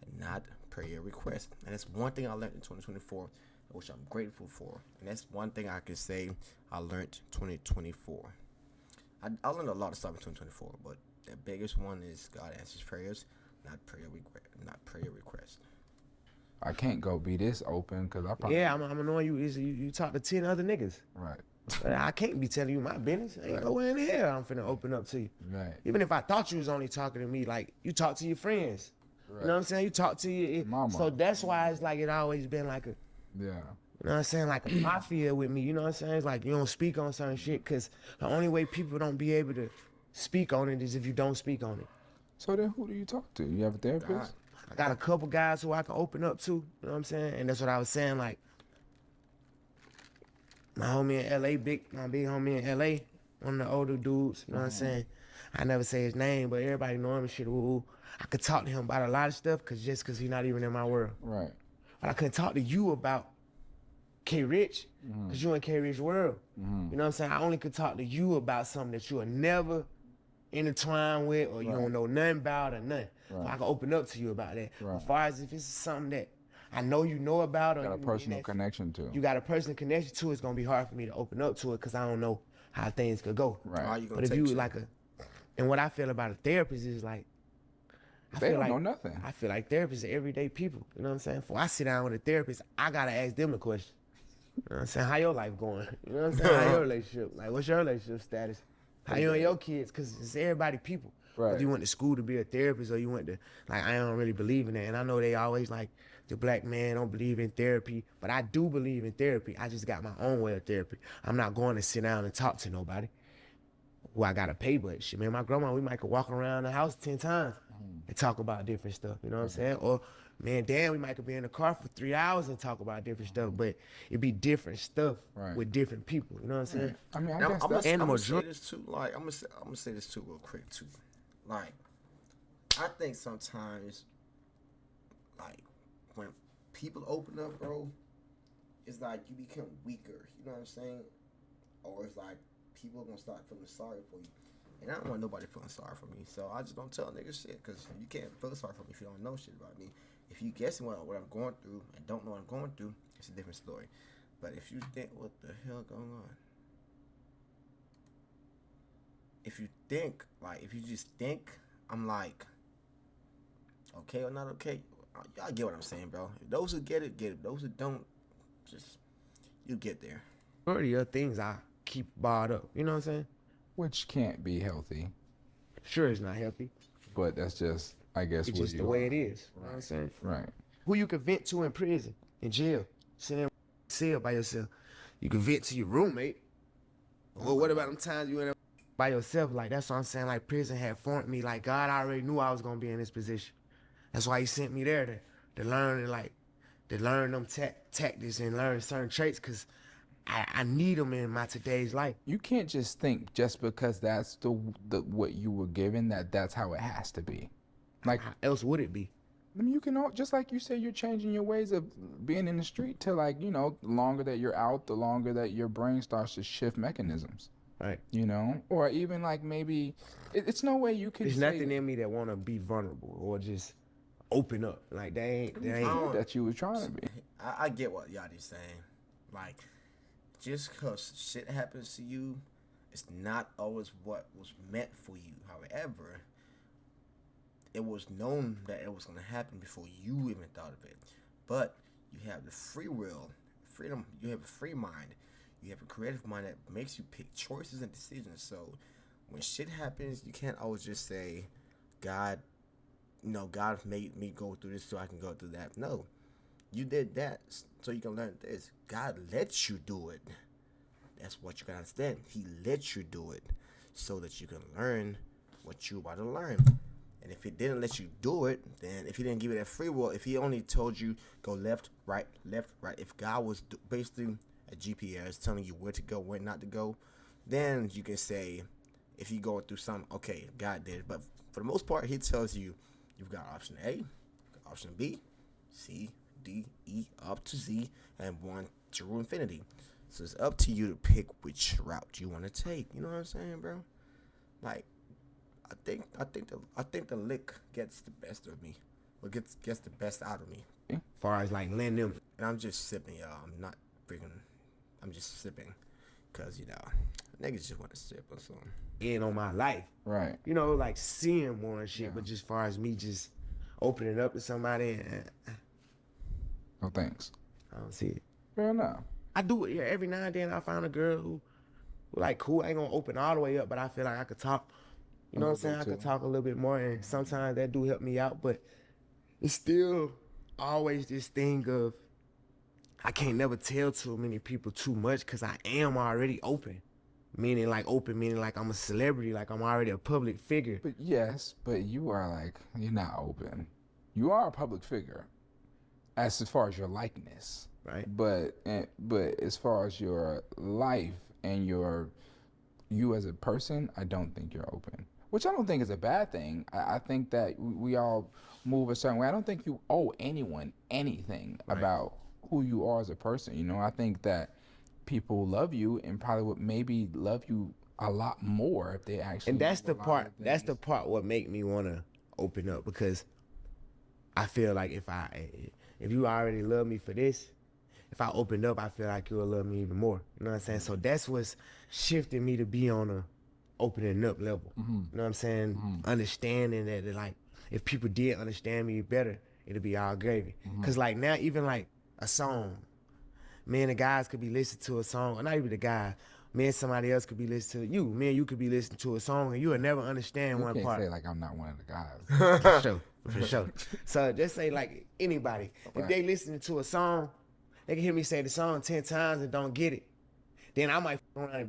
and not prayer requests. And that's one thing I learned in 2024, which I'm grateful for. And that's one thing I can say I learned 2024. I learned a lot of stuff in 2024, but the biggest one is God answers prayers, not prayer requests. I can't go be this open because I probably... Yeah, I'm annoying you. You talk to 10 other niggas. Right. But I can't be telling you my business. Ain't nowhere in the hell I'm finna open up to you. Right. Even if I thought you was only talking to me, like, you talk to your friends. Right. You know what I'm saying? You talk to your mama. So that's why it's like it always been like a... Yeah. You know what I'm saying? Like a mafia with me. You know what I'm saying? It's like you don't speak on certain shit because the only way people don't be able to speak on it is if you don't speak on it. So then who do you talk to? You have a therapist? I got a couple guys who I can open up to, you know what I'm saying? And that's what I was saying, like, my homie in LA, my big homie in LA, one of the older dudes, you know what I'm saying? I never say his name, but everybody know him and shit. Ooh. I could talk to him about a lot of stuff cause he's not even in my world. Right. But I couldn't talk to you about K Rich, cause you in K Rich world. You know what I'm saying? I only could talk to you about something that you will never intertwine with or you don't know nothing about or nothing. Right. So I can open up to you about that. Right. As far as if it's something that I know you know about or got a personal connection to. You got a personal connection to, it's gonna be hard for me to open up to it because I don't know how things could go. Right. But if you like and what I feel about a therapist is like, they don't know nothing. I feel like therapists are everyday people. You know what I'm saying? Before I sit down with a therapist, I gotta ask them the question. You know what I'm saying? How your life going? You know what I'm saying? How your relationship? Like, what's your relationship status? How you and your kids? Because it's everybody people. Right. If you went to school to be a therapist or you went to, like, I don't really believe in that. And I know they always like, the black man don't believe in therapy. But I do believe in therapy. I just got my own way of therapy. I'm not going to sit down and talk to nobody who I got to pay. But shit, man, my grandma, we might could walk around the house 10 times and talk about different stuff. You know what I'm saying? Or, man, damn, we might could be in the car for 3 hours and talk about different stuff. But it'd be different stuff with different people. You know what I'm saying? I mean, I guess I'm gonna say this too. Like, I'm gonna say this too real quick too. Like, I think sometimes when people open up, bro, it's like you become weaker. You know what I'm saying? Or it's like people gonna start feeling sorry for you. And I don't want nobody feeling sorry for me, so I just don't tell niggas shit, because you can't feel sorry for me if you don't know shit about me. If you guessing what I'm going through and don't know what I'm going through, it's a different story. But if you think, what the hell going on? If you think, like, if you just think, I'm like, okay or not okay, y'all get what I'm saying, bro. If those who get it, get it. Those who don't, just, you get there. Majority of things I keep barred up, you know what I'm saying? Which can't be healthy. Sure, it's not healthy. But that's just, I guess, it's just the way it is. You know what I'm saying? Right. Who you can vent to in prison, in jail, sitting in a cell by yourself. You can vent to your roommate. Well, what about them times you in there by yourself? Like, that's what I'm saying. Like, prison had formed me. Like, God already knew I was gonna be in this position. That's why He sent me there to learn and like to learn them tactics and learn certain traits, because I need them in my today's life. You can't just think just because that's the what you were given that's how it has to be. Like, how else would it be? I mean, you can just like you said, you're changing your ways of being in the street to, like, you know, the longer that you're out, the longer that your brain starts to shift mechanisms. Right. You know, or even like maybe it's no way you can. There's nothing in me that want to be vulnerable or just open up. Like, they ain't that you were trying to be. I get what Yachty's saying. Like, just because shit happens to you, it's not always what was meant for you. However, it was known that it was going to happen before you even thought of it. But you have the free will, freedom. You have a free mind. You have a creative mind that makes you pick choices and decisions. So when shit happens, you can't always just say, God, God made me go through this so I can go through that. No. You did that so you can learn this. God lets you do it. That's what you gotta understand. He lets you do it so that you can learn what you about to learn. And if He didn't let you do it, then if He didn't give you that free will, if He only told you go left, right, if God was basically a GPS telling you where to go, where not to go, then you can say, if you going through something, okay, God did it. But for the most part, He tells you, you've got option A, option B, C, D, E, up to Z, and 1 through infinity. So it's up to you to pick which route you want to take. You know what I'm saying, bro? Like, I think the lick gets the best of me, or gets the best out of me. As far as like letting them, and I'm just sipping, y'all. I'm just sipping, cause niggas just want to sip or something. In on my life, right? You know, like seeing more and shit. Yeah. But just far as me just opening up to somebody, no thanks. I don't see it. Fair enough. I do it, yeah. Every now and then I find a girl who like cool. I ain't gonna open all the way up, but I feel like I could talk. You know what I'm saying? I could talk a little bit more, and sometimes that do help me out. But it's still always this thing of I can't never tell too many people too much because I am already open. Meaning like I'm a celebrity, like I'm already a public figure. But yes, but you're not open. You are a public figure as far as your likeness. Right. But as far as your life and you as a person, I don't think you're open. Which I don't think is a bad thing. I think that we all move a certain way. I don't think you owe anyone anything about who you are as a person. You know, I think that people love you and probably would maybe love you a lot more if they actually. And that's the part. That's the part what make me want to open up, because I feel like if you already love me for this, if I open up, I feel like you'll love me even more. You know what I'm saying? So that's what's shifting me to be on a opening up level. Mm-hmm. You know what I'm saying? Mm-hmm. Understanding that like if people did understand me better, it'll be all gravy. Mm-hmm. Cause like now, even like a song, me and the guys could be listening to a song, or not even the guys. Me and somebody else could be listening to you. Me and you could be listening to a song, and you will never understand one part. You can't say like I'm not one of the guys. For sure. So just say like anybody. Okay. If they listening to a song, they can hear me say the song 10 times and don't get it. Then I might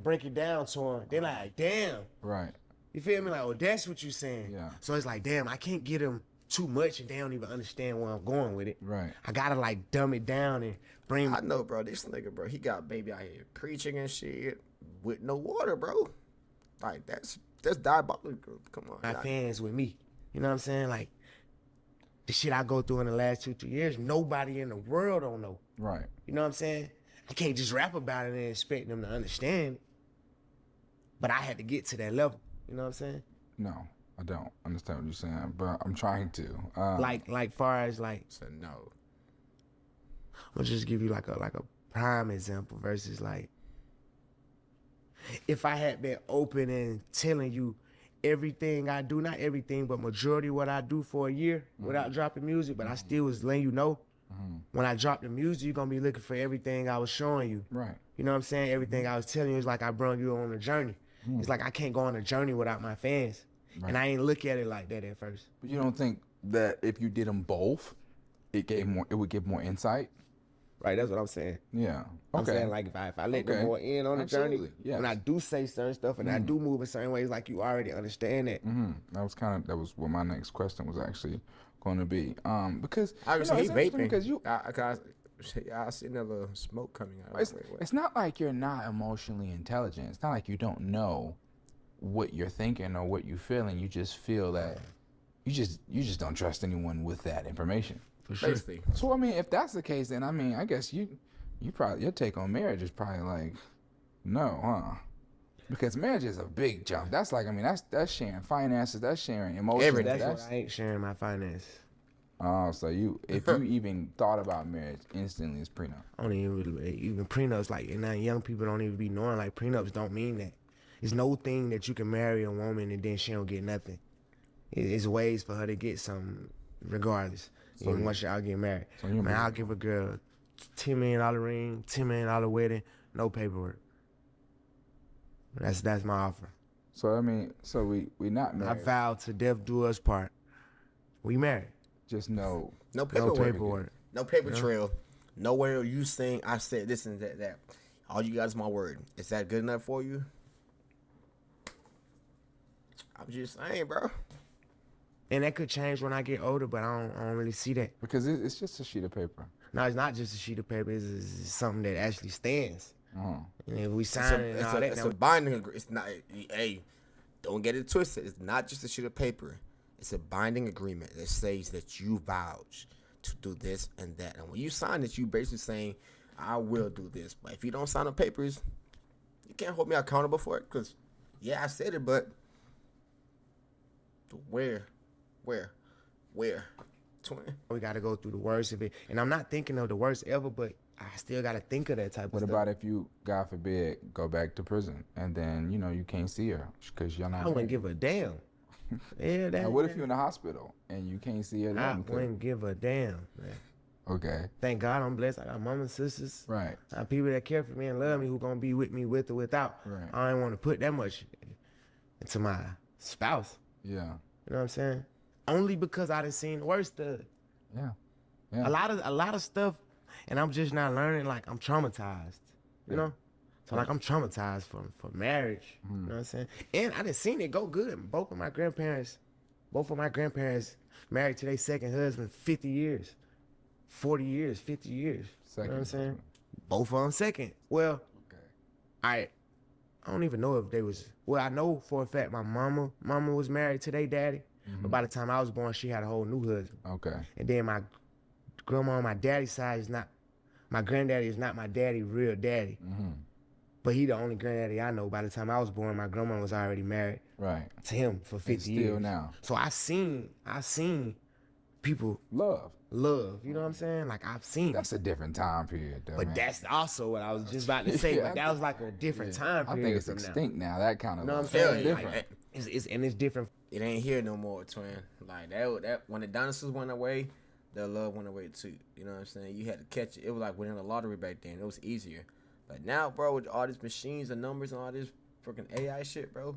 break it down to them. They're like, damn. Right. You feel me? Like, oh, that's what you're saying. Yeah. So it's like, damn, I can't get them too much and they don't even understand where I'm going with it. Right. I gotta like dumb it down and bring. I know, bro. This nigga, bro, he got baby out here preaching and shit with no water, bro. Like that's diabolical. Come on. My fans with me. You know what I'm saying? Like, the shit I go through in the last 2-3 years, nobody in the world don't know. Right. You know what I'm saying? I can't just rap about it and expect them to understand it. But I had to get to that level. You know what I'm saying? No, I don't understand what you're saying, but I'm trying to. Like far as like, So no. I'll just give you like a prime example versus like, if I had been open and telling you everything I do, not everything, but majority of what I do for a year without dropping music, but I still was letting you know, when I drop the music, you're gonna be looking for everything I was showing you. Right. You know what I'm saying? Everything I was telling you is like I brought you on a journey. It's like I can't go on a journey without my fans. Right. And I ain't look at it like that at first. But you don't think that if you did them both, it would give more insight? Right, that's what I'm saying. Yeah. Okay. I'm saying like if I let them more in on the journey, yes. when I do say certain stuff and I do move in certain ways, like you already understand that. That was what my next question was actually going to be. Because Obviously, he's vaping. Because I see another smoke coming out. It's not like you're not emotionally intelligent. It's not like you don't know what you're thinking or what you're feeling. You just feel that you just don't trust anyone with that information. For sure. Basically. So I mean, if that's the case, then I mean, I guess you probably, your take on marriage is probably like, no, huh? Because marriage is a big jump. That's like, I mean, that's sharing finances, that's sharing emotions. That's what I ain't sharing my finances. Oh, so if you even thought about marriage, instantly it's prenup. I don't even prenups, like, and now young people don't even be knowing, like, prenups don't mean that. It's no thing that you can marry a woman and then she don't get nothing. It's ways for her to get something regardless. So once y'all get married. So man, I'll give a girl $10 million ring, $10 million wedding, no paperwork. That's my offer. So I mean, so we not married. I vowed to death do us part. We married. Just no paperwork. No paper trail. Nowhere you saying I said this and that. All you got is my word. Is that good enough for you? I'm just saying, bro. And that could change when I get older, but I don't really see that. Because it's just a sheet of paper. No, it's not just a sheet of paper. It's something that actually stands. And if we sign it and all that. It's a binding agreement. It's not, hey, don't get it twisted. It's not just a sheet of paper. It's a binding agreement that says that you vouch to do this and that. And when you sign it, you basically saying, I will do this. But if you don't sign the papers, you can't hold me accountable for it. Because, yeah, I said it, but where? Twin. We got to go through the worst of it. And I'm not thinking of the worst ever, but I still got to think of that type of stuff. What about if you, God forbid, go back to prison and then, you can't see her because you're not. I wouldn't give a damn. Yeah, now, what if you're in the hospital and you can't see her? I wouldn't give a damn, man. Okay. Thank God I'm blessed. I got mama, sisters. Right. I have people that care for me and love me who going to be with me with or without. Right. I don't want to put that much into my spouse. Yeah. You know what I'm saying? Only because I done seen the worst of it. Yeah. A lot of stuff, and I'm just not learning. Like, I'm traumatized, you know? So, like, I'm traumatized for marriage, you know what I'm saying? And I done seen it go good. Both of my grandparents married to their second husband 50 years, 40 years, 50 years. Second. You know what I'm saying? Both of them second. Well, I don't even know if they was, well, I know for a fact my mama was married to their daddy. But by the time I was born, she had a whole new husband. Okay. And then my grandma on my daddy's side is not, my granddaddy is not my real daddy. But he the only granddaddy I know. By the time I was born, my grandma was already married to him for 50 years. Still now. So I seen people love. You know what I'm saying? Like, I've seen. That's a different time period, though. But man, that's also what I was just about to say. Like, that was like a different time period. I think it's extinct now. That kind of. You know what I'm saying? Different. Like, it's different. It ain't here no more, twin. Like that when the dinosaurs went away, their love went away too. You know what I'm saying? You had to catch it. It was like winning the lottery back then. It was easier. But now, bro, with all these machines and numbers and all this freaking AI shit, bro,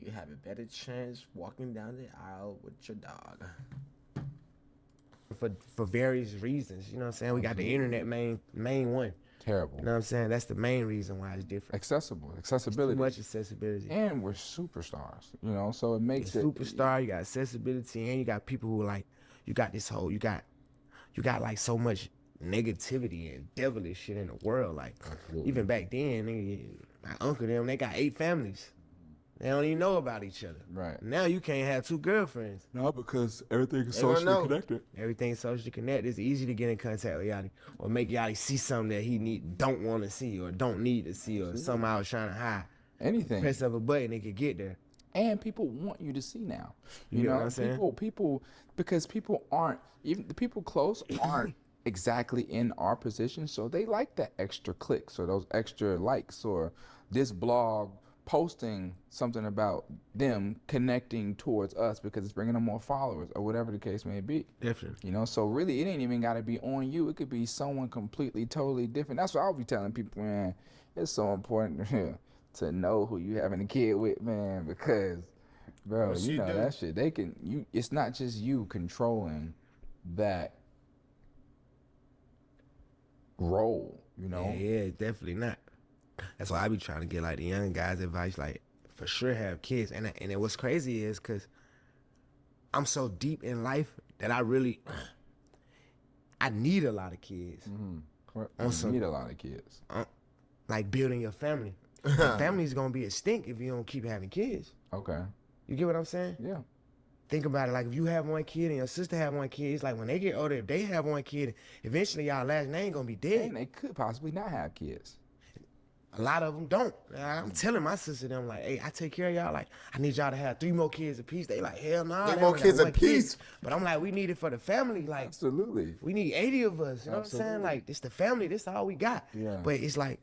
you have a better chance walking down the aisle with your dog. For various reasons, you know what I'm saying? We got the internet main one. Terrible. You know what I'm saying? That's the main reason why it's different. Accessibility. Too much accessibility. And we're superstars, so it makes it. Superstar, you got accessibility, and you got people who like, you got this whole, you got like so much negativity and devilish shit in the world. Like, even back then, nigga, my uncle them, they got 8 families. They don't even know about each other. Right. Now you can't have 2 girlfriends. No, because everything is socially connected. Everything's socially connected. It's easy to get in contact with Yachty or make Yachty see something that he don't want to see or don't need to see or something I was trying to hide. Anything. Press of a button, it could get there. And people want you to see now. You know what I'm saying? People, because people aren't, even the people close aren't exactly in our position, so they like that extra clicks or those extra likes or this blog posting something about them connecting towards us because it's bringing them more followers or whatever the case may be. Definitely. You know, so really it ain't even got to be on you. It could be someone completely, totally different. That's what I'll be telling people, man. It's so important to know who you having a kid with, man, because, bro, you know that shit. It's not just you controlling that role, you know? Yeah, definitely not. That's why I be trying to get like the young guys advice, like for sure have kids. And what's crazy is because I'm so deep in life that I need a lot of kids. You need a lot of kids. Like building your family. Your family's gonna be extinct if you don't keep having kids. Okay. You get what I'm saying? Yeah. Think about it, like if you have one kid and your sister have one kid, it's like when they get older, if they have one kid, eventually y'all last name gonna be dead. And they could possibly not have kids. A lot of them don't. I'm telling my sister them like, hey, I take care of y'all. Like, I need y'all to have 3 more kids apiece. They like, hell no. 3 more kids apiece. But I'm like, we need it for the family. Like, absolutely. We need 80 of us. You know what I'm saying? Like, it's the family. This all we got. Yeah. But it's like,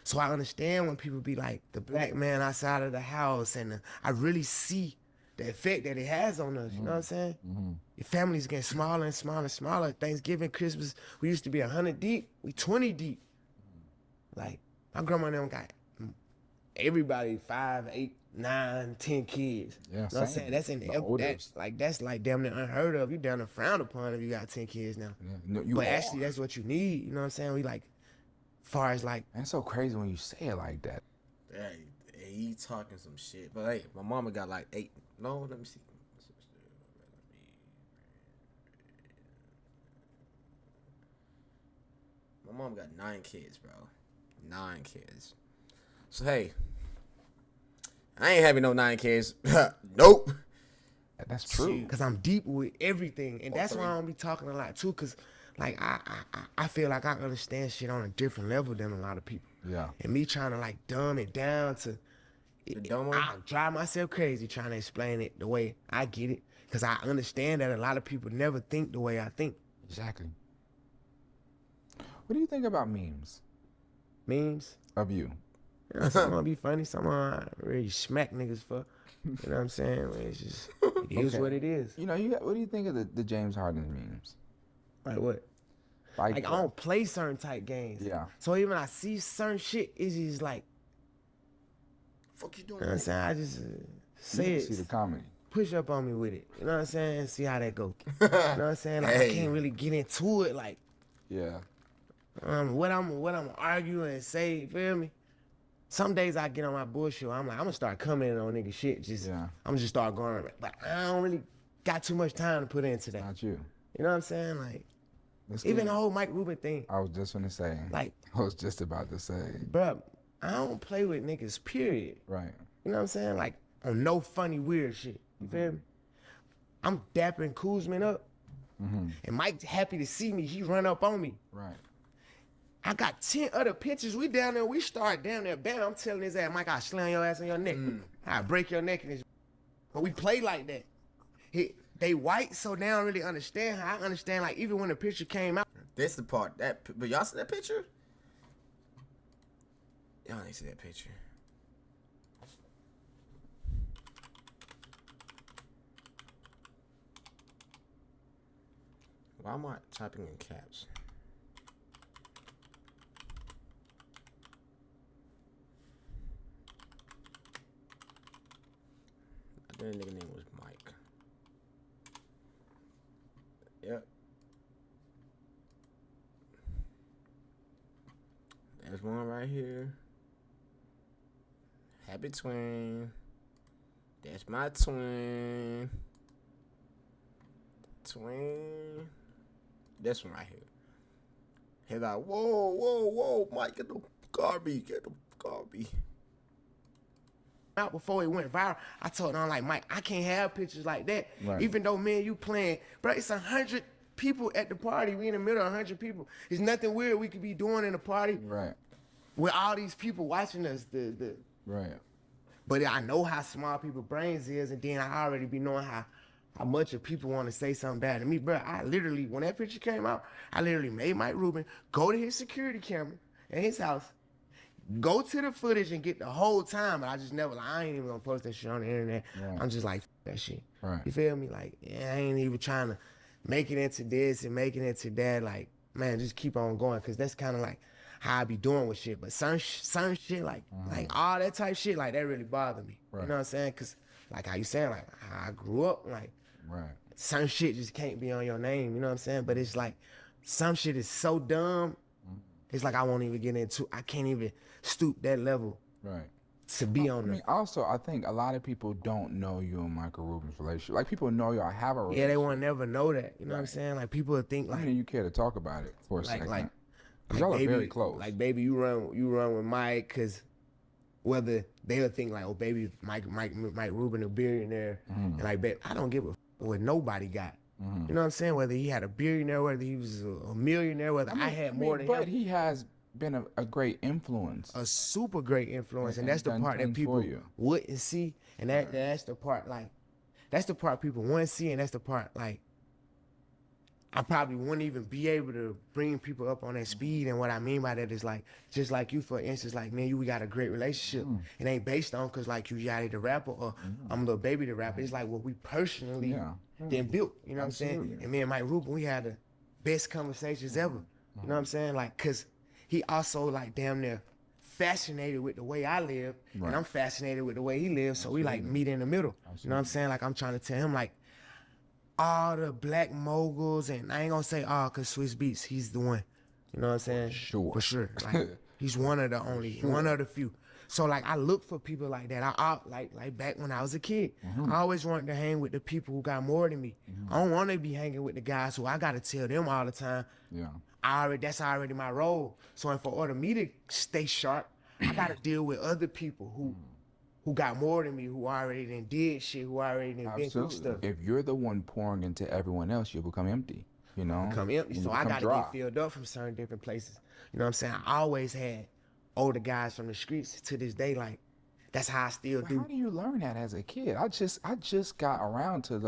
so I understand when people be like, the black man outside of the house, and I really see the effect that it has on us. You know what I'm saying? Your families getting smaller and smaller and smaller. Thanksgiving, Christmas, we used to be 100 deep. We 20 deep. Like, my grandma and them got everybody 5, 8, 9, 10 kids. Yeah, you know what I'm saying? That's in that's like damn near unheard of. You down to frowned upon if you got 10 kids now. Yeah. No, but actually, that's what you need. You know what I'm saying? We like, far as like, and it's so crazy when you say it like that. Hey, he talking some shit. But hey, my mama got like 8. No, let me see. My mom got 9 kids, bro. 9 kids. So hey, I ain't having no 9 kids. Nope. That's true. Because I'm deep with everything, and that's why I don't be talking a lot too. Because like I feel like I understand shit on a different level than a lot of people. Yeah. And me trying to like dumb it down to, I drive myself crazy trying to explain it the way I get it. Because I understand that a lot of people never think the way I think. Exactly. What do you think about memes? Memes? Of you? You know, some gonna be funny, some I really smack niggas for. You know what I'm saying? It's just, it is what it is. You know, what do you think of the James Harden memes? Like what? Like I don't play certain type games. Yeah. So even when I see certain shit, it's just like, fuck you doing? You know what I'm saying? I just say it. See the comedy. Push up on me with it. You know what I'm saying? See how that go. You know what I'm saying? Like, I can't really get into it. Like, yeah. What I'm arguing and say, you feel me? Some days I get on my bullshit. I'm like, I'm gonna start commenting on nigga shit. I'm gonna just start going. But I don't really got too much time to put into that. Not you. You know what I'm saying? Like, even the whole Mike Rubin thing. I was just gonna say. Like, I was just about to say. Bruh, I don't play with niggas, period. Right. You know what I'm saying? Like, on no funny, weird shit. You feel me? I'm dapping Kuzman up. And Mike happy to see me. He run up on me. Right. I got 10 other pictures. We down there. We start down there. Bam, I'm telling his ass, Mike, I'll slam your ass on your neck. I'll break your neck. But we play like that. They white, so they don't really understand how I understand. Like, even when the picture came out. That's the part. But y'all see that picture? Y'all ain't see that picture. Why am I typing in caps? I think the nigga name was Mike. Yep. There's one right here. Happy twin. That's my twin. Twin. This one right here. He's like, whoa, Mike, get the Garby. out before it went viral, I told him, I'm like, Mike, I can't have pictures like that. Right. Even though me and you playing, bro, it's 100 people at the party. We in the middle of 100 people. There's nothing weird we could be doing in a party. Right. With all these people watching us. Right. But I know how small people's brains is, and then I already be knowing how much of people want to say something bad to me. Bro, I literally, when that picture came out, I literally made Mike Rubin go to his security camera at his house, go to the footage and get the whole time, but I just never, like, I ain't even gonna post that shit on the internet. Right. I'm just like, that shit. Right. You feel me? Like, yeah, I ain't even trying to make it into this and make it into that. Like, man, just keep on going, because that's kind of like how I be doing with shit. But certain shit, like all that type shit, like, that really bothered me. Right. You know what I'm saying? Because, like how you saying, like, how I grew up, like, right. Certain shit just can't be on your name, you know what I'm saying? But it's like, some shit is so dumb, it's like I won't even get into, I can't even stoop that level. Right. To be on I also, I think a lot of people don't know you and Michael Rubin's relationship. Like, people know y'all have a relationship. Yeah, they won't never know that, you know what I'm saying? Like, people would think, like, I mean, you care to talk about it for a second. Like, y'all baby, are very close. Like, baby, you run with Mike, because whether they'll think like, oh, baby, Mike Rubin a billionaire, and like, babe, I don't give a what nobody got. You know what I'm saying? Whether he had a billionaire, whether he was a millionaire, whether I had more than him. But he has been a great influence. A super great influence, and that's the part that people wouldn't see, and that's the part, like, that's the part people want to see, and that's the part, like, I probably wouldn't even be able to bring people up on that speed. And what I mean by that is, like, just like you, for instance, like, me and you, we got a great relationship. It ain't based on because, like, you Yachty the rapper or I'm Lil Baby the rapper. It's like what we personally then built, you know what I'm saying? And me and Mike Rubin, we had the best conversations ever. You know what I'm saying? Like, because he also, like, damn near fascinated with the way I live, and I'm fascinated with the way he lives. So we, like, meet in the middle. You know what I'm saying? Like, I'm trying to tell him, like, all the black moguls, and I ain't gonna say all, because Swiss Beats, he's the one. You know what I'm saying? Sure. For sure. Like, he's one of the only, one of the few. So, like, I look for people like that. I like back when I was a kid, I always wanted to hang with the people who got more than me. I don't want to be hanging with the guys who I gotta tell them all the time. Yeah. That's already my role. So, for order me to stay sharp, I gotta deal with other people who got more than me, who already done did shit, who already done been through stuff. If you're the one pouring into everyone else, you'll become empty, you know? Become empty, so I gotta get filled up from certain different places. You know what I'm saying? I always had older guys from the streets to this day, like, that's how I still do. How do you learn that as a kid? I just got around to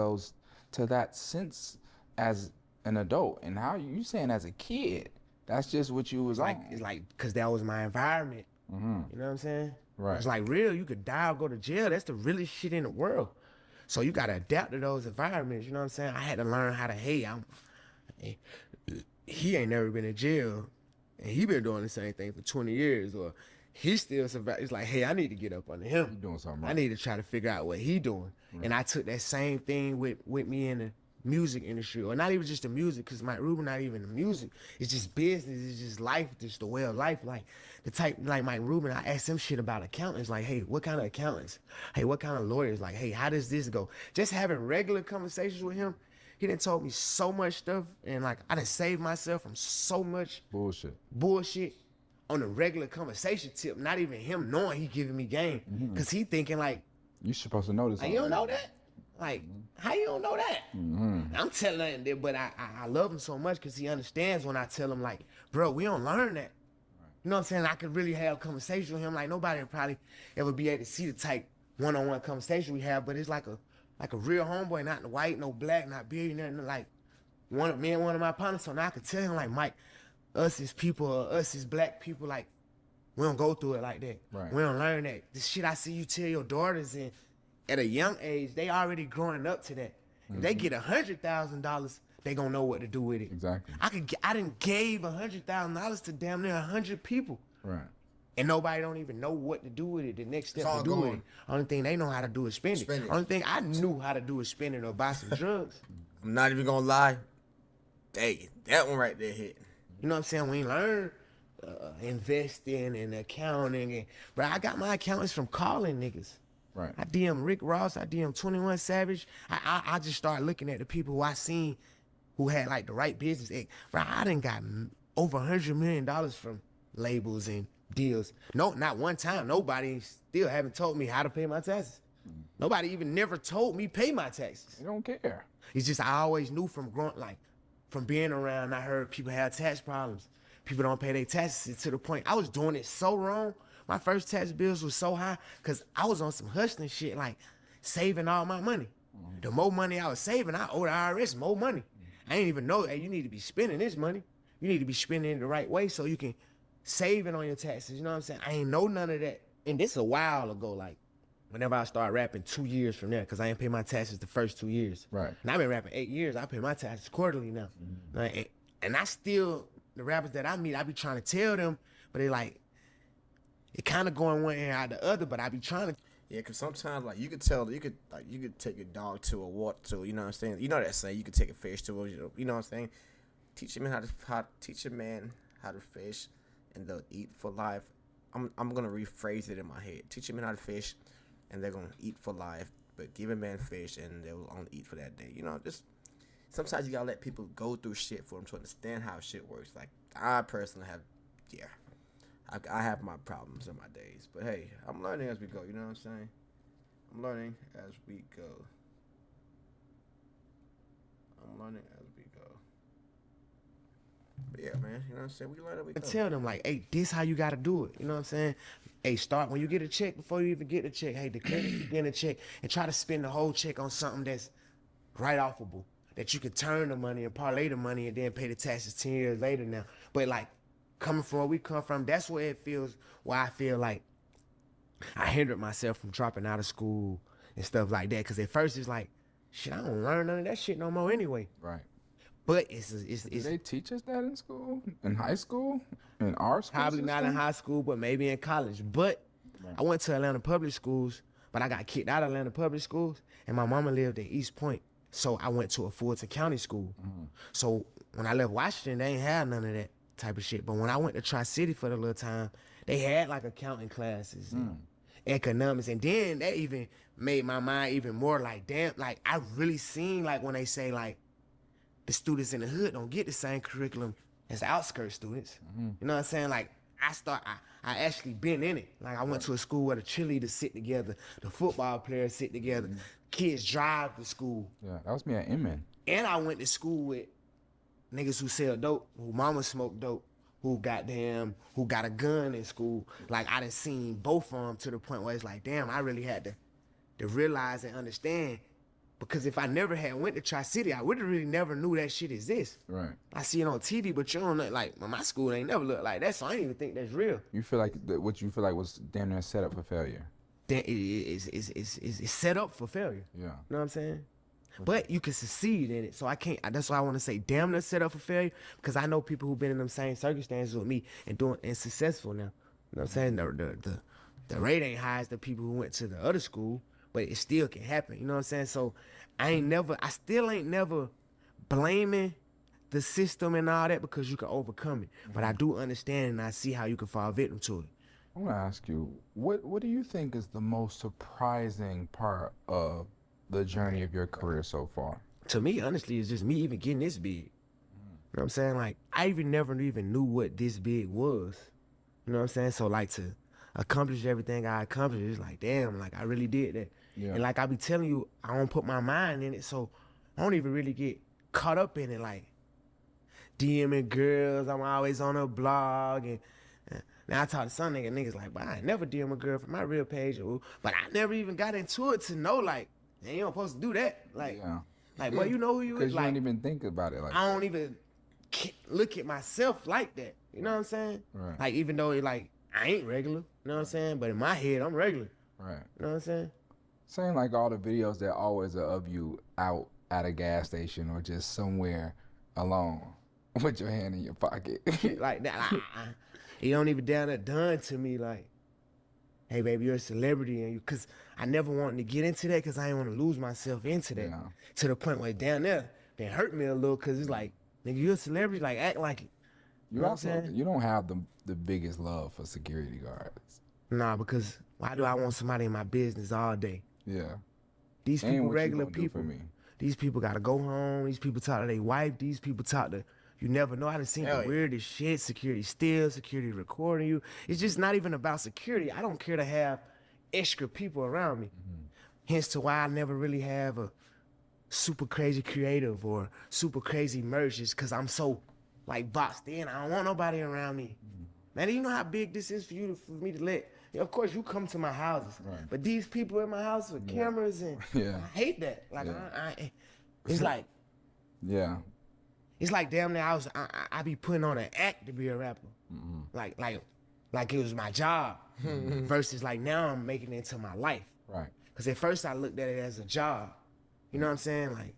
that sense as an adult. And how you saying as a kid, that's just what you was like, it's like, cause that was my environment. You know what I'm saying? Right. It's like, real, you could die or go to jail. That's the realest shit in the world. So you gotta adapt to those environments, you know what I'm saying? I had to learn how to, he ain't never been in jail, and he been doing the same thing for 20 years, or he still survived. It's like, hey, I need to get up under him. You doing something right. I need to try to figure out what he doing. And I took that same thing with me in the music industry, or not even just the music, because Mike Rubin not even the music. It's just business, it's just life, just the way of life. Like, the type, like Mike Rubin, I asked him shit about accountants, like, hey, what kind of accountants? Hey, what kind of lawyers? Like, hey, how does this go? Just having regular conversations with him, he done told me so much stuff, and, like, I done saved myself from so much bullshit on a regular conversation tip, not even him knowing he giving me game, because he thinking, like, you're supposed to know this. Like, you don't know that? Like, how you don't know that? I'm telling him, but I love him so much because he understands when I tell him, like, bro, we don't learn that. You know what I'm saying? I could really have conversation with him. Like, nobody would probably ever be able to see the type one-on-one conversation we have, but it's like a real homeboy, not white, no black, not billionaire, like one of my partners. So now I could tell him, like, Mike, us as people, or us as black people, like, we don't go through it like that. Right. We don't learn that. The shit I see you tell your daughters, and at a young age, they already growing up to that. If they get $100,000, they gonna know what to do with it. Exactly. I done gave $100,000 to damn near 100 people. Right. And nobody don't even know what to do with it. The next step to do with it. Only thing they know how to do is spend it. Only thing I knew how to do is spend it or buy some drugs. I'm not even gonna lie. Hey, that one right there hit. You know what I'm saying? We learn investing and accounting, and bro, I got my accountants from calling niggas. Right. I DM Rick Ross, I DM 21 Savage. I just started looking at the people who I seen who had, like, the right business. Bro, I done got over $100 million from labels and deals. No, not one time. Nobody still haven't told me how to pay my taxes. Nobody even never told me pay my taxes. They don't care. It's just I always knew from growing, like from being around, I heard people have tax problems. People don't pay their taxes to the point I was doing it so wrong. My first tax bills was so high because I was on some hustling shit, like saving all my money. The more money I was saving, I owed the IRS more money. I didn't even know, hey, you need to be spending this money. You need to be spending it the right way so you can save it on your taxes. You know what I'm saying? I ain't know none of that. And this a while ago, like whenever I started rapping 2 years from there, because I ain't pay my taxes the first 2 years. Right. And I've been rapping 8 years. I pay my taxes quarterly now. Like, and I still, the rappers that I meet, I be trying to tell them, but they like, it kind of going one ear out the other, but I be trying to. Yeah, because sometimes, like, you could tell, you could take your dog to a water to, you know what I'm saying? You know that saying, you could take a fish to, you know what I'm saying? Teach a man how to fish, and they'll eat for life. I'm gonna rephrase it in my head. Teach a man how to fish, and they're gonna eat for life. But give a man fish, and they will only eat for that day. You know, just sometimes you gotta let people go through shit for them to understand how shit works. Like I personally have, I have my problems in my days, but hey, I'm learning as we go. You know what I'm saying? I'm learning as we go. But yeah, man, you know what I'm saying? We learn as we go. Tell them like, hey, this how you gotta do it. You know what I'm saying? Hey, start when you get a check before you even get the check. Hey, declare that you get a check and try to spend the whole check on something that's write-offable, that you can turn the money and parlay the money and then pay the taxes 10 years later now. But like, coming from where we come from, that's where it feels, where I feel like I hindered myself from dropping out of school and stuff like that. Cause at first it's like, shit, I don't learn none of that shit no more anyway. Right. But it's Did they teach us that in school? In high school? In our school? Probably not in high school, but maybe in college. But right. I went to Atlanta public schools, but I got kicked out of Atlanta public schools, and my mama lived in East Point. So I went to a Fulton County school. So when I left Washington, they ain't had none of that type of shit. But when I went to Tri-City for the little time, they had like accounting classes and economics. And then that even made my mind even more like, damn, like I really seen like when they say like the students in the hood don't get the same curriculum as the outskirt students. You know what I'm saying? Like I actually been in it. Like I went to a school where the cheerleaders sit together, the football players sit together, kids drive to school. Yeah, that was me at Inman. And I went to school with niggas who sell dope, who mama smoke dope, who got a gun in school. Like I done seen both of them to the point where it's like, damn, I really had to realize and understand. Because if I never had went to Tri-City, I would have really never knew that shit exists. Right. I see it on TV, but you don't know, like, my school ain't never looked like that, so I ain't even think that's real. You feel like, what you feel like was damn near set up for failure? It's set up for failure. Yeah. You know what I'm saying? But you can succeed in it, so I can't, that's why I want to say damn near set up for failure, because I know people who've been in them same circumstances with me and successful now. You know what I'm saying? The rate ain't high as the people who went to the other school, but it still can happen, you know what I'm saying? So I still ain't never blaming the system and all that, because you can overcome it. But I do understand and I see how you can fall victim to it. I want to ask you, what do you think is the most surprising part of the journey of your career so far? To me, honestly, it's just me even getting this big. You know what I'm saying? Like, I never knew what this big was. You know what I'm saying? So like to accomplish everything I accomplished, it's like, damn, like I really did that. Yeah. And like I be telling you, I don't put my mind in it, so I don't even really get caught up in it. Like DMing girls, I'm always on a blog, and now I talk to some niggas like, but I ain't never DM a girl from my real page, but I never even got into it to know like, man, you don't supposed to do that. Like, like, well, you know who you is. Because like, you don't even think about it like I don't even look at myself like that. You know what I'm saying? Right. Like, even though like I ain't regular, you know what I'm saying? But in my head, I'm regular. Right. You know what I'm saying? Saying like all the videos that always are of you out at a gas station or just somewhere alone with your hand in your pocket. Like that. It don't even down there done to me like, hey baby, you're a celebrity, and cause I never wanted to get into that because I didn't want to lose myself into that. Yeah. To the point where down there, they hurt me a little because it's like, nigga, you're a celebrity, like act like it. You know also, you don't have the biggest love for security guards. Nah, because why do I want somebody in my business all day? Yeah. These people, regular people, these people gotta go home. These people talk to their wife. These people talk to You never know. I done seen the weirdest shit. Security still, security recording you. It's just not even about security. I don't care to have extra people around me. Hence to why I never really have a super crazy creative or super crazy merch, just because I'm so like boxed in. I don't want nobody around me. Man, you know how big this is for me to let. Of course, you come to my houses, but these people in my house with cameras and I hate that. Like, it's like, it's like damn near I be putting on an act to be a rapper, like it was my job, versus like now I'm making it into my life. Right. Because at first I looked at it as a job. You know what I'm saying? Like,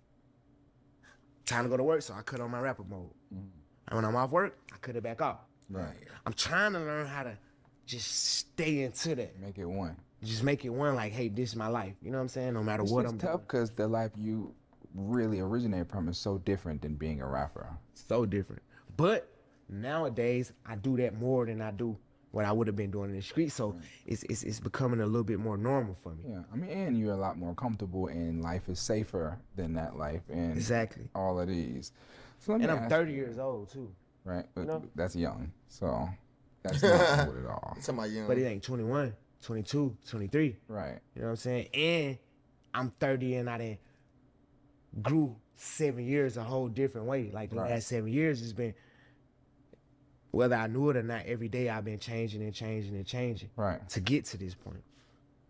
time to go to work, so I cut on my rapper mode. And when I'm off work, I cut it back off. Right. I'm trying to learn how to just stay into that. Make it one. Just make it one, like, hey, this is my life. You know what I'm saying? No matter what I'm doing. It's tough because the life you really originate from is so different than being a rapper. So different. But nowadays, I do that more than I do what I would have been doing in the street. So it's becoming a little bit more normal for me. Yeah, I mean, and you're a lot more comfortable, and life is safer than that life. And exactly. All of these. So and I'm 30 years old, too. Right? You know? That's young. So that's not old at all. Somebody young. But it ain't 21, 22, 23. Right. You know what I'm saying? And I'm 30 and I done grew 7 years a whole different way. Like the last 7 years has been, whether I knew it or not, every day I've been changing and changing and changing to get to this point.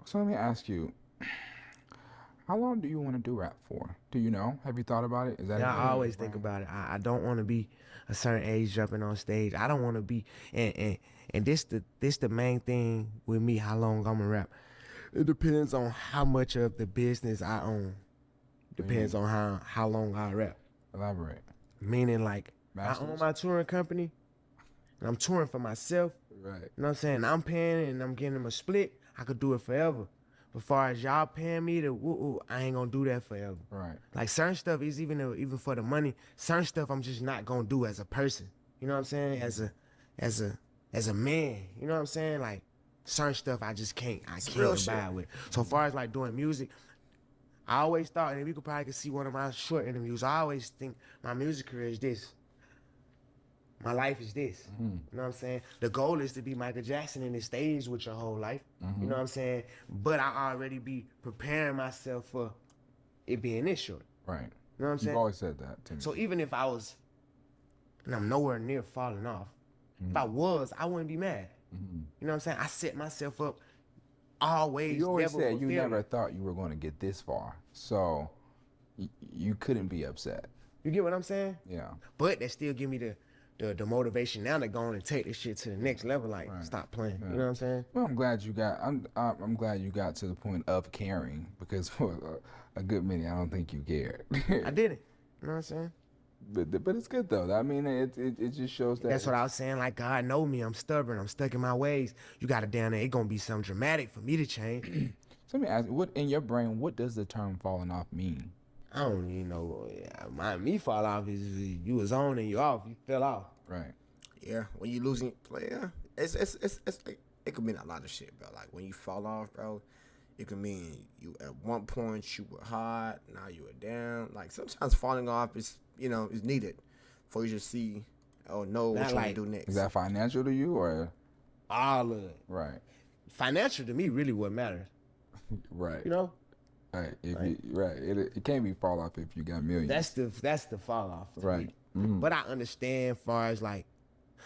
So let me ask you, how long do you want to do rap for? Do you know? Have you thought about it? Is that I always think about it. I don't want to be a certain age jumping on stage. I don't want to be, and this the main thing with me, how long I'm gonna rap. It depends on how much of the business I own. Depends on how long I rap. Elaborate. Meaning like, Masters? I own my touring company, and I'm touring for myself. Right. You know what I'm saying? I'm paying and I'm getting them a split. I could do it forever. But far as y'all paying me to I ain't gonna do that forever. Right. Like certain stuff is even for the money. Certain stuff I'm just not gonna do as a person. You know what I'm saying? As a man. You know what I'm saying? Like certain stuff I just can't abide with. So far as like doing music, I always thought, and you could probably see one of my short interviews, I always think my music career is this. My life is this. You know what I'm saying? The goal is to be Michael Jackson in the stage with your whole life. You know what I'm saying? But I already be preparing myself for it being this short. Right. You know what I'm saying? You've always said that to me. So even if I was, and I'm nowhere near falling off, if I was, I wouldn't be mad. You know what I'm saying? I set myself up always. You always said you never thought you were going to get this far. So you couldn't be upset. You get what I'm saying? Yeah. But that still give me the motivation now to go on and take this shit to the next level. Like, stop playing. You know what I'm saying? Well, I'm glad you got. I'm glad you got to the point of caring, because for a good minute, I don't think you cared. I didn't. You know what I'm saying? But it's good though. I mean, it just shows that. That's what I was saying. Like, God know me. I'm stubborn. I'm stuck in my ways. You got it down there. It gonna be something dramatic for me to change. So let me ask you, what in your brain, what does the term falling off mean? I don't even know. Me fall off is you was on and you off. You fell off. Right. Yeah, when you losing player, it could mean a lot of shit, bro. Like when you fall off, bro, it could mean you at one point you were hot, now you were down. Like sometimes falling off is is needed for you to see, what you want to do next. Is that financial to you or? All of it. Right. Financial to me really what matters. Right. You know. Right. It can't be fall off if you got millions. That's the fall off. Right. But I understand far as like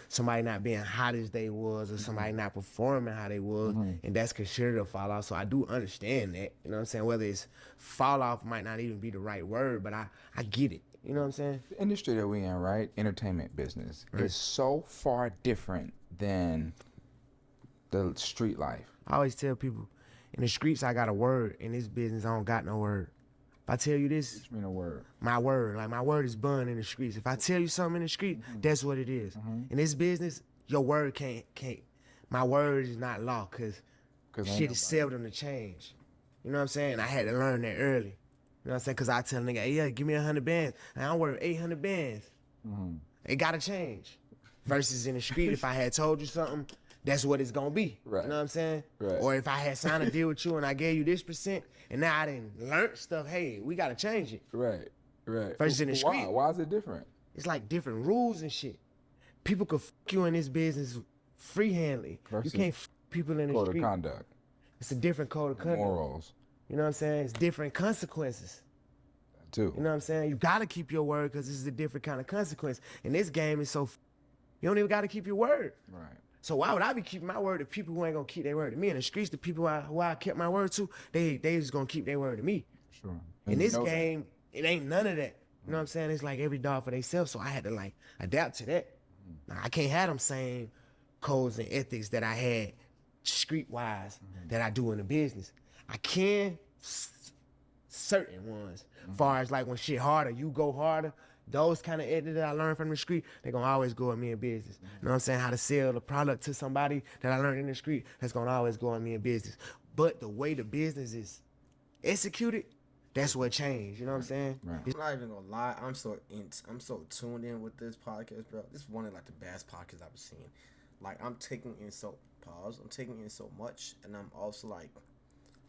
somebody not being hot as they was or somebody not performing how they was, and that's considered a fall off. So I do understand that. You know what I'm saying? Whether it's fall off might not even be the right word, but I get it. You know what I'm saying? The industry that we in, right? Entertainment business is so far different than the street life. I always tell people, in the streets I got a word. In this business I don't got no word. If I tell you this, What you mean a word? My word. Like my word is bun in the streets. If I tell you something in the street, that's what it is. In this business, your word can't. My word is not law, cause shit is seldom to change. You know what I'm saying? I had to learn that early. You know what I'm saying? Cause I tell a nigga, hey, yeah, give me 100 bands. And I'm worth 800 bands. It gotta change. Versus in the street, if I had told you something, that's what it's gonna be. Right. You know what I'm saying? Right. Or if I had signed a deal with you and I gave you this %, and now I didn't learn stuff, hey, we gotta change it. Right. Versus in the street. Why is it different? it's like different rules and shit. People could fuck you in this business freehandly. You can't fuck people in the code street. Code of conduct. It's a different code of conduct. Morals. You know what I'm saying? It's different consequences. That too. You know what I'm saying? You gotta keep your word because this is a different kind of consequence. And this game is so you don't even gotta keep your word. Right. So why would I be keeping my word to people who ain't gonna keep their word to me? In the streets, the people who I kept my word to, they just gonna keep their word to me. Sure. In this game, it ain't none of that. You know what I'm saying? It's like every dog for themselves. So I had to like adapt to that. Now, I can't have them same codes and ethics that I had street-wise that I do in the business. I can certain ones. Far as like when shit harder, you go harder. Those kind of ethics that I learned from the street, they gonna always go with me in business. You know what I'm saying? How to sell the product to somebody that I learned in the street, that's gonna always go with me in business. But the way the business is executed, that's what changed. You know what I'm saying? Right. I'm not even gonna lie. I'm so tuned in with this podcast, bro. This is one of like the best podcasts I've ever seen. Like I'm taking in so much, and I'm also like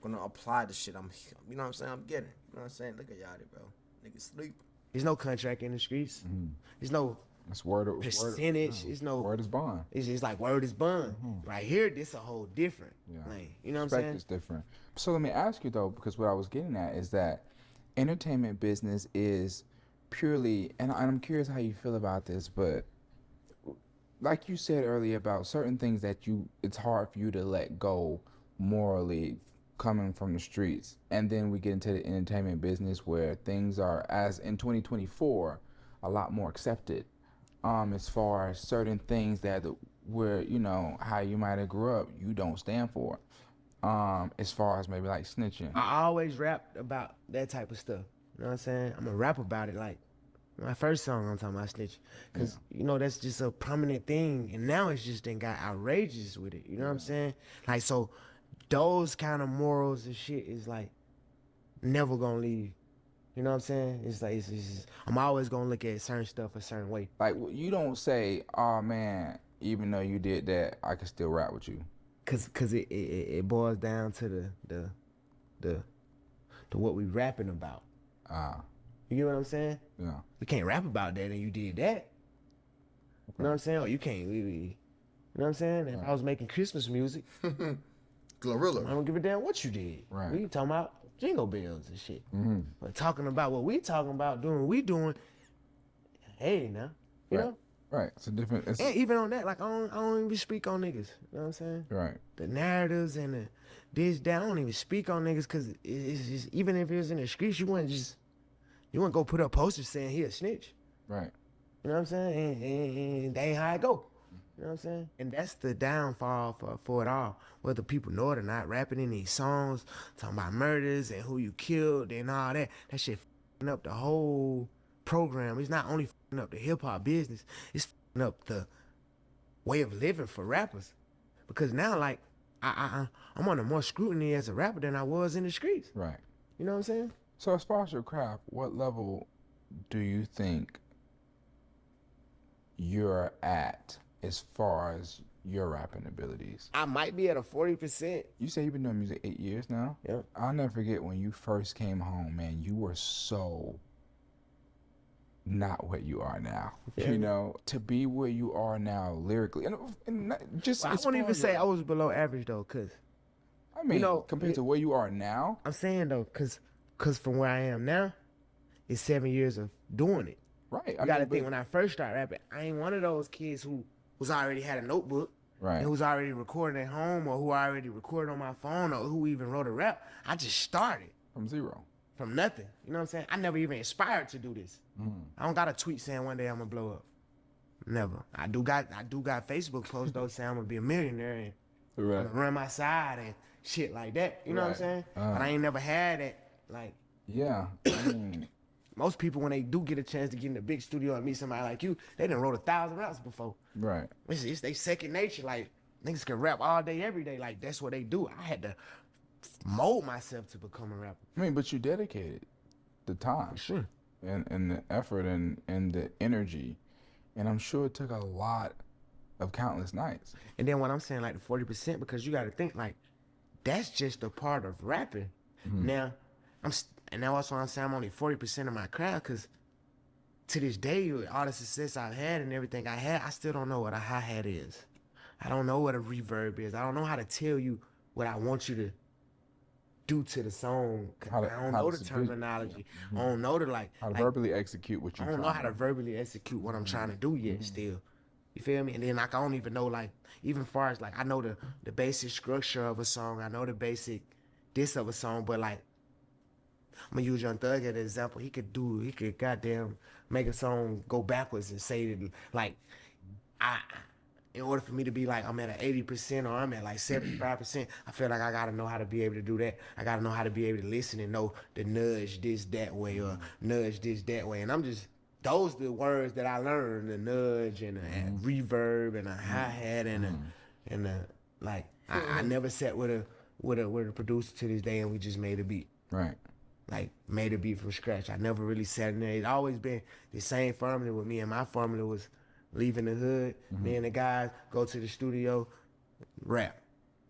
gonna apply the shit. You know what I'm saying? I'm getting. You know what I'm saying? Look at Yachty, bro. Niggas sleep. There's no contract in the streets. There's no percentage. It's no word is bond. It's just like word is bond. Right here, this a whole different. Like, you know what I'm saying? Is different. So let me ask you though, because what I was getting at is that entertainment business is purely, and I'm curious how you feel about this, but like you said earlier about certain things that it's hard for you to let go morally coming from the streets, and then we get into the entertainment business where things are, as in 2024, a lot more accepted as far as certain things that where, you know, how you might have grew up, you don't stand for, as far as maybe like snitching. I always rapped about that type of stuff. You know what I'm saying? I'm gonna rap about it. Like my first song, I'm talking about snitching, because you know that's just a prominent thing, and now it's just then got outrageous with it. You know what I'm saying? Like, so those kind of morals and shit is like never gonna leave. You know what I'm saying? It's like it's just, I'm always gonna look at certain stuff a certain way. Like you don't say, "Oh man, even though you did that, I can still rap with you." Cause it boils down to the what we rapping about. You get what I'm saying? Yeah. We can't rap about that and you did that. Okay. You know what I'm saying? Or you can't. You know what I'm saying? If I was making Christmas music, Glorilla, I don't give a damn what you did. Right. We talking about jingle bells and shit. But talking about what we talking about, doing what we doing, hey now, you know? Right. It's a different. And even on that, like I don't even speak on niggas. You know what I'm saying? Right. The narratives and the this, that, I don't even speak on niggas because it's just, even if it was in the streets, you wouldn't go put up posters saying he a snitch. Right. You know what I'm saying? And that ain't how it go. You know what I'm saying? And that's the downfall for it all. Whether people know it or not, rapping in these songs, talking about murders and who you killed and all that. That shit f***ing up the whole program. It's not only f***ing up the hip-hop business, it's f***ing up the way of living for rappers. Because now, like, I'm under more scrutiny as a rapper than I was in the streets. Right. You know what I'm saying? So as far as your craft, what level do you think you're at as far as your rapping abilities? I might be at a 40%. You say you've been doing music 8 years now? Yeah. I'll never forget when you first came home, man, you were so not what you are now. Yeah. You know, to be where you are now lyrically. And not just well, I won't even say I was below average though, because I mean, you know, compared to where you are now. I'm saying though, because from where I am now, it's 7 years of doing it. Right. You gotta think, when I first started rapping, I ain't one of those kids who was already had a notebook, right, and who's already recording at home, or who already recorded on my phone, or who even wrote a rap. I just started from zero, from nothing. You know what I'm saying? I never even aspired to do this. I don't got a tweet saying one day I'm gonna blow up. Never. I do got Facebook posts though saying I'm gonna be a millionaire and I'm gonna run my side and shit like that. You know what I'm saying? But I ain't never had it. Like, yeah. Most people, when they do get a chance to get in the big studio and meet somebody like you, they done wrote 1,000 raps before. Right. It's they second nature. Like, niggas can rap all day, every day. Like, that's what they do. I had to mold myself to become a rapper. I mean, but you dedicated the time. Sure. And the effort and the energy. And I'm sure it took a lot of countless nights. And then what I'm saying, like the 40%, because you got to think, like, that's just a part of rapping. Now, and now also I'm saying I'm only 40% of my crowd, because to this day, with all the success I've had and everything I had, I still don't know what a hi-hat is. I don't know what a reverb is. I don't know how to tell you what I want you to do to the song. I don't know the terminology. I don't know how to verbally execute what you. I don't know how to verbally execute what I'm trying to do yet. Still, you feel me? And then like I don't even know like even far as like I know the basic structure of a song. I know the basic this of a song, but like I'm gonna use Young Thug as an example. He could goddamn make a song go backwards and say that like in order for me to be like I'm at an 80% or I'm at like 75%, I feel like I gotta know how to be able to do that. I gotta know how to be able to listen and know the nudge this that way or nudge this that way. And I'm just those the words that I learned: the nudge and a reverb and a hi-hat and a like. I never sat with a producer to this day and we just made a beat. Right. Like made a beat from scratch. I never really sat in there. It's always been the same formula with me, and my formula was leaving the hood, me and the guys go to the studio, rap.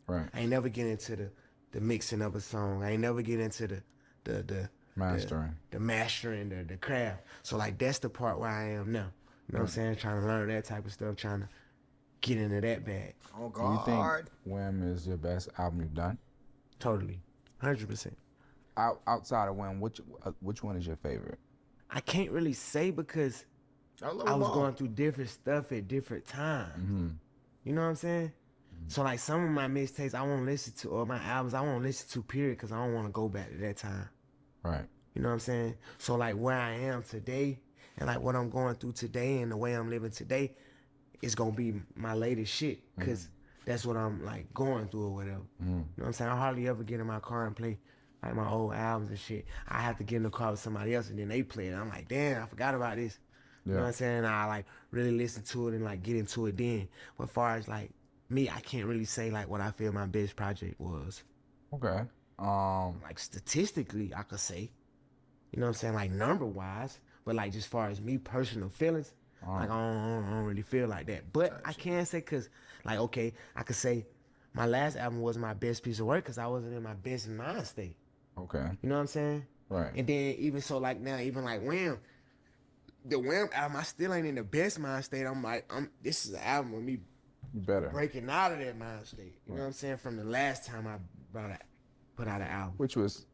Right. I ain't never get into the mixing of a song. I ain't never get into the mastering. The mastering, the craft. So like that's the part where I am now. You know what I'm saying? Trying to learn that type of stuff, trying to get into that bag. Oh God. Do you think Wham is your best album you've done? Totally. 100%. Outside of Wham, which one is your favorite? I can't really say because I was going through different stuff at different times. You know what I'm saying? So like some of my mixtapes I won't listen to, or my albums I won't listen to, period, because I don't want to go back to that time. Right. You know what I'm saying? So like where I am today and like what I'm going through today and the way I'm living today is going to be my latest shit because that's what I'm like going through or whatever. You know what I'm saying? I hardly ever get in my car and play like my old albums and shit. I have to get in the car with somebody else and then they play it. I'm like, damn, I forgot about this. You know what I'm saying? I like really listen to it and like get into it then. But as far as like me, I can't really say like what I feel my best project was. Okay. Like statistically, I could say, you know what I'm saying? Like number wise, but like just far as me personal feelings, like I don't really feel like that. But I can say, cause like, okay, I could say my last album was my best piece of work cause I wasn't in my best mind state. Okay. You know what I'm saying? Right. And then even so like now, even like Wham, the Wham album, I still ain't in the best mind state. I'm like, this is an album with me breaking out of that mind state. You know what I'm saying? From the last time I put out an album. Which was,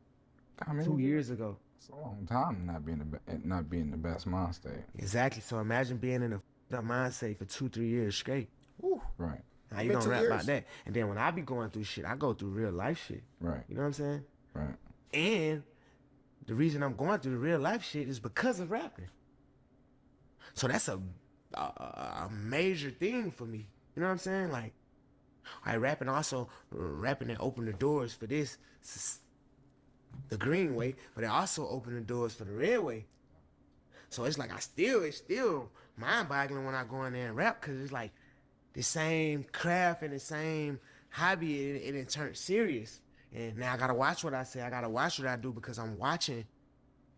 I mean, 2 years ago. It's a long time not being the best mind state. Exactly. So imagine being in a mind state for 2-3 years straight. Woo. Right. How you gonna rap about that? And then when I be going through shit, I go through real life shit. Right. You know what I'm saying? Right. And the reason I'm going through the real life shit is because of rapping. So that's a major thing for me. You know what I'm saying? Like rapping and opened the doors for this, the green way, but it also opened the doors for the red way. So it's like it's still mind-boggling when I go in there and rap because it's like the same craft and the same hobby, it turned serious. And now I gotta watch what I say. I gotta watch what I do because I'm watching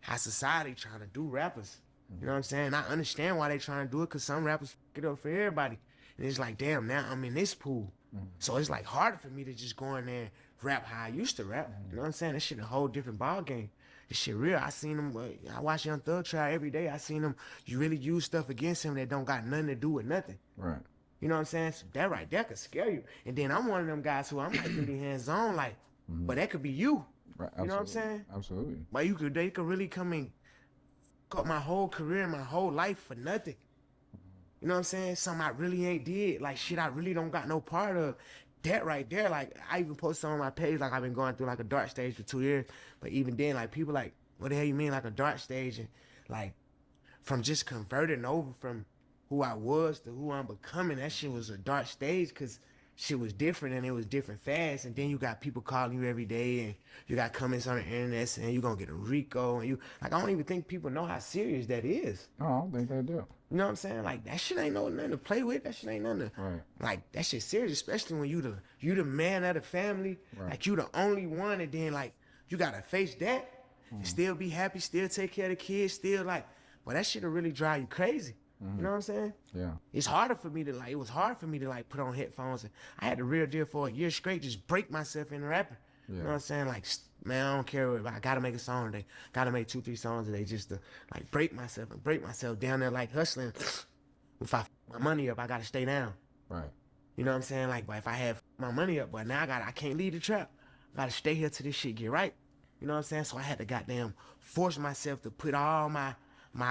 how society trying to do rappers. You know what I'm saying? I understand why they trying to do it because some rappers f*** it up for everybody. And it's like, damn, now I'm in this pool. So it's like harder for me to just go in there and rap how I used to rap. You know what I'm saying? That shit a whole different ball game. This shit real. I seen him, I watch Young Thug try every day. I seen him, you really use stuff against him that don't got nothing to do with nothing. Right. You know what I'm saying? So that right there could scare you. And then I'm one of them guys who I'm like really hands-on, like, but that could be you. Right. You know what I'm saying? Absolutely. But they could really come and cut my whole career and my whole life for nothing. You know what I'm saying? Something I really ain't did. Like shit I really don't got no part of. That right there, like I even post on my page, like I've been going through like a dark stage for 2 years. But even then, like people like, what the hell you mean like a dark stage? And like from just converting over from who I was to who I'm becoming, that shit was a dark stage because shit was different and it was different fast. And then you got people calling you every day and you got comments on the internet saying you're gonna get a RICO and you like I don't even think people know how serious that is. No, I don't think they do. You know what I'm saying? Like that shit ain't nothing to play with. That shit ain't nothing to, like that shit serious, especially when you the man of the family. Right. Like you the only one, and then like you gotta face that and still be happy, still take care of the kids, still like, well that shit'll really drive you crazy. You know what I'm saying? Yeah. It was hard for me to like put on headphones and I had the real deal for a year straight, just break myself in rapping. Yeah. You know what I'm saying? Like man, I don't care if I gotta make a song today. Gotta make 2-3 songs today just to like break myself down there like hustling. If I my money up, I gotta stay down. Right. You know what I'm saying? Like, but if I have my money up, but now I can't leave the trap. I gotta stay here till this shit get right. You know what I'm saying? So I had to goddamn force myself to put all my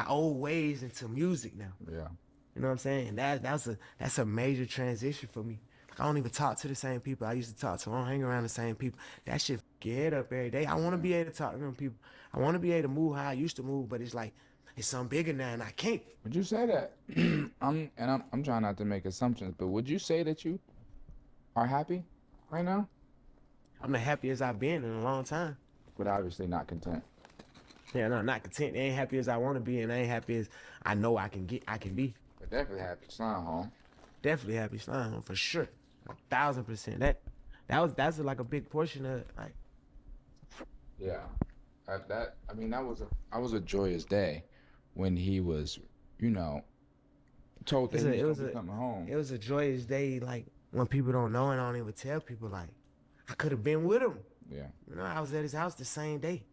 old ways into music now. Yeah. You know what I'm saying? And that's a major transition for me. Like, I don't even talk to the same people I used to talk to. I don't hang around the same people. That shit get head up every day. I want to be able to talk to them people. I want to be able to move how I used to move, but it's like, it's something bigger now and I can't. Would you say that? I'm trying not to make assumptions, but would you say that you are happy right now? I'm the happiest I've been in a long time. But obviously not content. Yeah, no, not content. I ain't happy as I want to be, and I ain't happy as I know I can be. But definitely happy slime home. Definitely happy slime home for sure, 1,000%. That's like a big portion of it. Like, yeah, that was a joyous day when he was, told that he was coming home. It was a joyous day, like when people don't know and I don't even tell people. Like, I could have been with him. Yeah. I was at his house the same day.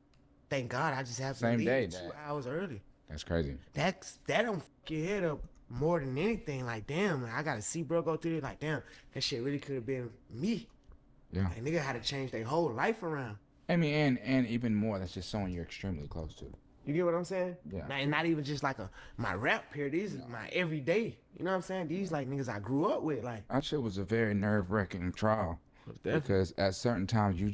Thank God I just have to leave day, 2 hours early. That's crazy. That don't fuck your head up more than anything. Like, damn, I gotta see bro go through it. Like, damn, that shit really could have been me. Yeah. Like, nigga had to change their whole life around. I mean, and even more, that's just someone you're extremely close to. You get what I'm saying? Yeah. And not even just like my rap peer. These is my everyday. You know what I'm saying? These like niggas I grew up with. Like, that shit was a very nerve-wracking trial. Because at certain times you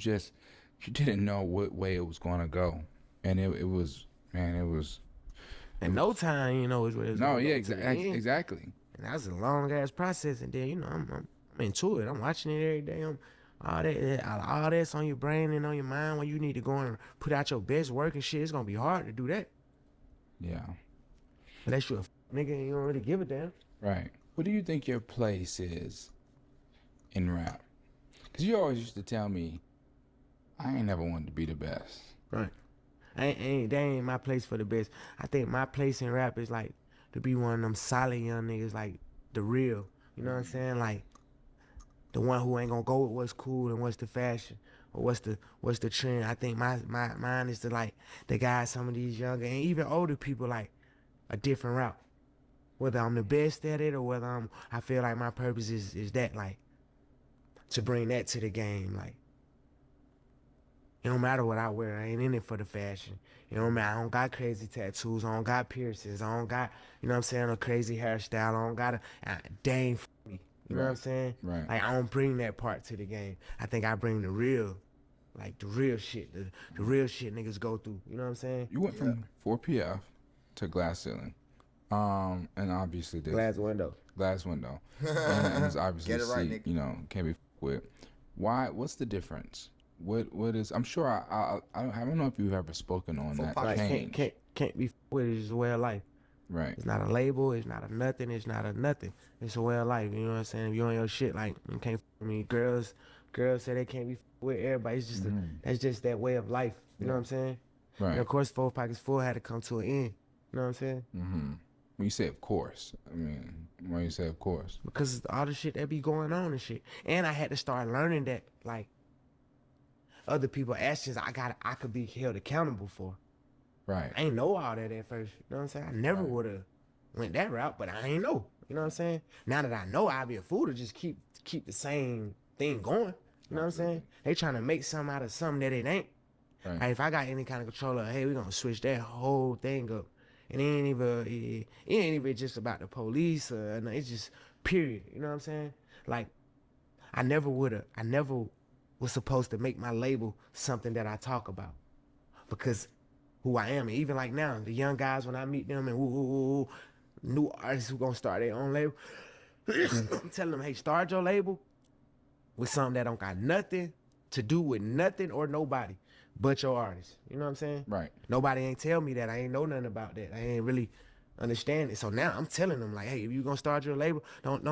didn't know what way it was going to go. And it was. In no time, is what it was. No, yeah, exactly. And that was a long ass process. And then, I'm into it. I'm watching it every day. All that's on your brain and on your mind when you need to go and put out your best work and shit. It's going to be hard to do that. Yeah. Unless you're a nigga and you don't really give a damn. Right. What do you think your place is in rap? Because you always used to tell me, I ain't never wanted to be the best. Right. That ain't my place for the best. I think my place in rap is like to be one of them solid young niggas, like the real. You know what I'm saying? Like the one who ain't gonna go with what's cool and what's the fashion or what's the trend. I think mine is to guide some of these younger and even older people like a different route. Whether I'm the best at it or whether I feel like my purpose is that, like, to bring that to the game. Like, it don't matter what I wear. I ain't in it for the fashion. You know what I mean? I don't got crazy tattoos. I don't got piercings. I don't got, a crazy hairstyle. I don't got a dang f me. You know what I'm saying? Right. Like, I don't bring that part to the game. I think I bring the real, like the real shit. The real shit niggas go through. You know what I'm saying? You went from 4PF to Glass Ceiling. And obviously this. Glass window. And it's obviously Get it right, nigga. Can't be with. Why? What's the difference? What is? I'm sure I don't know if you've ever spoken on that change. Can't be with it. It's a way of life. Right. It's not a label. It's not a nothing. It's not a nothing. It's a way of life. You know what I'm saying? If you on your shit, like, you can't. I mean, girls say they can't be with everybody. It's just that's just that way of life. You know what I'm saying? Right. And of course, 4 Pockets Full had to come to an end. You know what I'm saying? Mm-hmm. When you say of course, I mean, when you say of course, because all the shit that be going on and shit, and I had to start learning that, like, other people's actions I could be held accountable for. Right. I ain't know all that at first. You know what I'm saying? I never would have went that route, but I ain't know. You know what I'm saying? Now that I know, I'd be a fool to just keep the same thing going. You know what I'm saying? They trying to make something out of something that it ain't. Right. Like, if I got any kind of control of, hey, we're gonna switch that whole thing up. And it ain't even just about the police or no, it's just period. You know what I'm saying? Like, I never was supposed to make my label something that I talk about. Because who I am, and even like now, the young guys, when I meet them and new artists who gonna start their own label, I'm telling them, hey, start your label with something that don't got nothing to do with nothing or nobody but your artist. You know what I'm saying? Right. Nobody ain't tell me that. I ain't know nothing about that. I ain't really understand it. So now I'm telling them, like, hey, if you gonna start your label, don't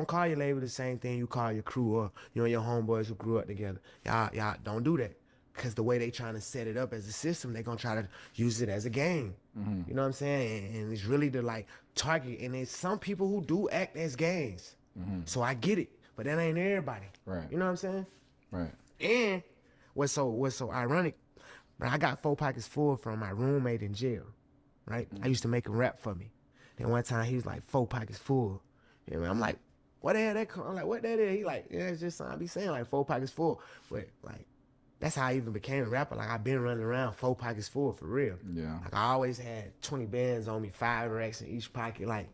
call your label the same thing you call your crew or your homeboys who grew up together. Y'all don't do that. Cause the way they trying to set it up as a system, they gonna try to use it as a game. Mm-hmm. You know what I'm saying? And it's really to like target. And there's some people who do act as gangs. Mm-hmm. So I get it, but that ain't everybody. Right. You know what I'm saying? Right. And what's so ironic, bro, I got 4 pockets full from my roommate in jail, right? I used to make him rap for me. Then one time he was like, 4 pockets full. You know, I'm like, what the hell that come? I'm like, what that is? He like, yeah, it's just something I be saying, like 4 pockets full. But like, that's how I even became a rapper. Like, I've been running around 4 pockets full for real. Yeah. Like, I always had 20 bands on me, 5 racks in each pocket, like,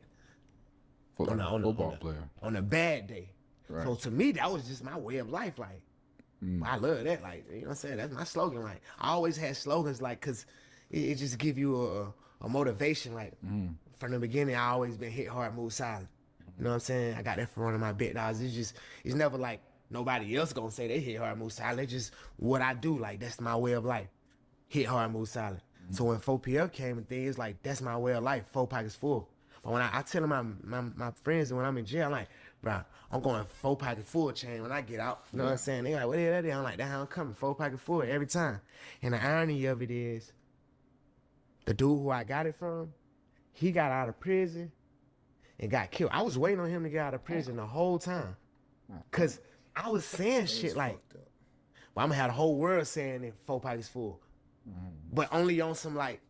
on a football player. On a bad day. Right. So to me, that was just my way of life. Like, I love that. Like, you know what I'm saying? That's my slogan. Like, I always had slogans, like, cause it just give you a motivation. Like, from the beginning, I always been hit hard, move silent. You know what I'm saying? I got that from one of my big dogs. It's never like nobody else gonna say they hit hard, move silent. It's just what I do. Like, that's my way of life. Hit hard, move silent. So when 4PF came and things, like, that's my way of life. 4 pockets full. But when I tell my friends that when I'm in jail, I'm like, bro, I'm going 4 pocket full chain when I get out. You know what I'm saying? They like, what is that? I'm like, that's how I'm coming, 4 pocket full every time. And the irony of it is, the dude who I got it from, he got out of prison and got killed. I was waiting on him to get out of prison the whole time. Cause I was saying shit like, well, I'm gonna have the whole world saying it 4 pockets full. But only on some like,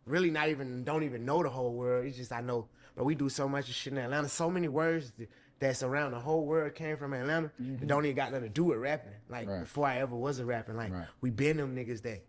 really don't even know the whole world. It's just I know, but we do so much shit in Atlanta. So many words that's around the whole world came from Atlanta. It don't even got nothing to do with rapping. Like before I ever was a rapping, like we been them niggas that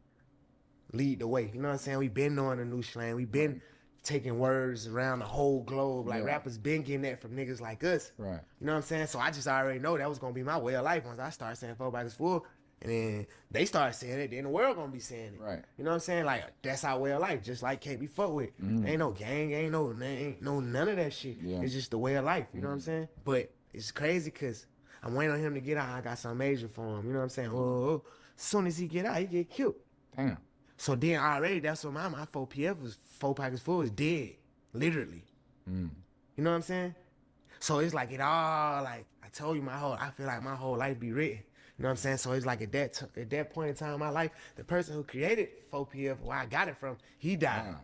lead the way. You know what I'm saying? We been knowing the new slang. We been taking words around the whole globe. Like rappers been getting that from niggas like us. Right. You know what I'm saying? So I just already know that was gonna be my way of life once I start saying 4 pockets full. And then they start saying it, then the world gonna be saying it. Right. You know what I'm saying? Like, that's our way of life, just like can't be fucked with. Ain't no gang, ain't no none of that shit. Yeah. It's just the way of life, you know what I'm saying? But it's crazy because I'm waiting on him to get out. I got something major for him, you know what I'm saying? Oh, as soon as he get out, he get killed. Damn. So then already, that's what my 4PF was, 4 pockets full is dead, literally. You know what I'm saying? So it's like it all, like, I told you I feel like my whole life be written. You know what I'm saying? So it's like at that point in time in my life, the person who created 4PF, where I got it from, he died.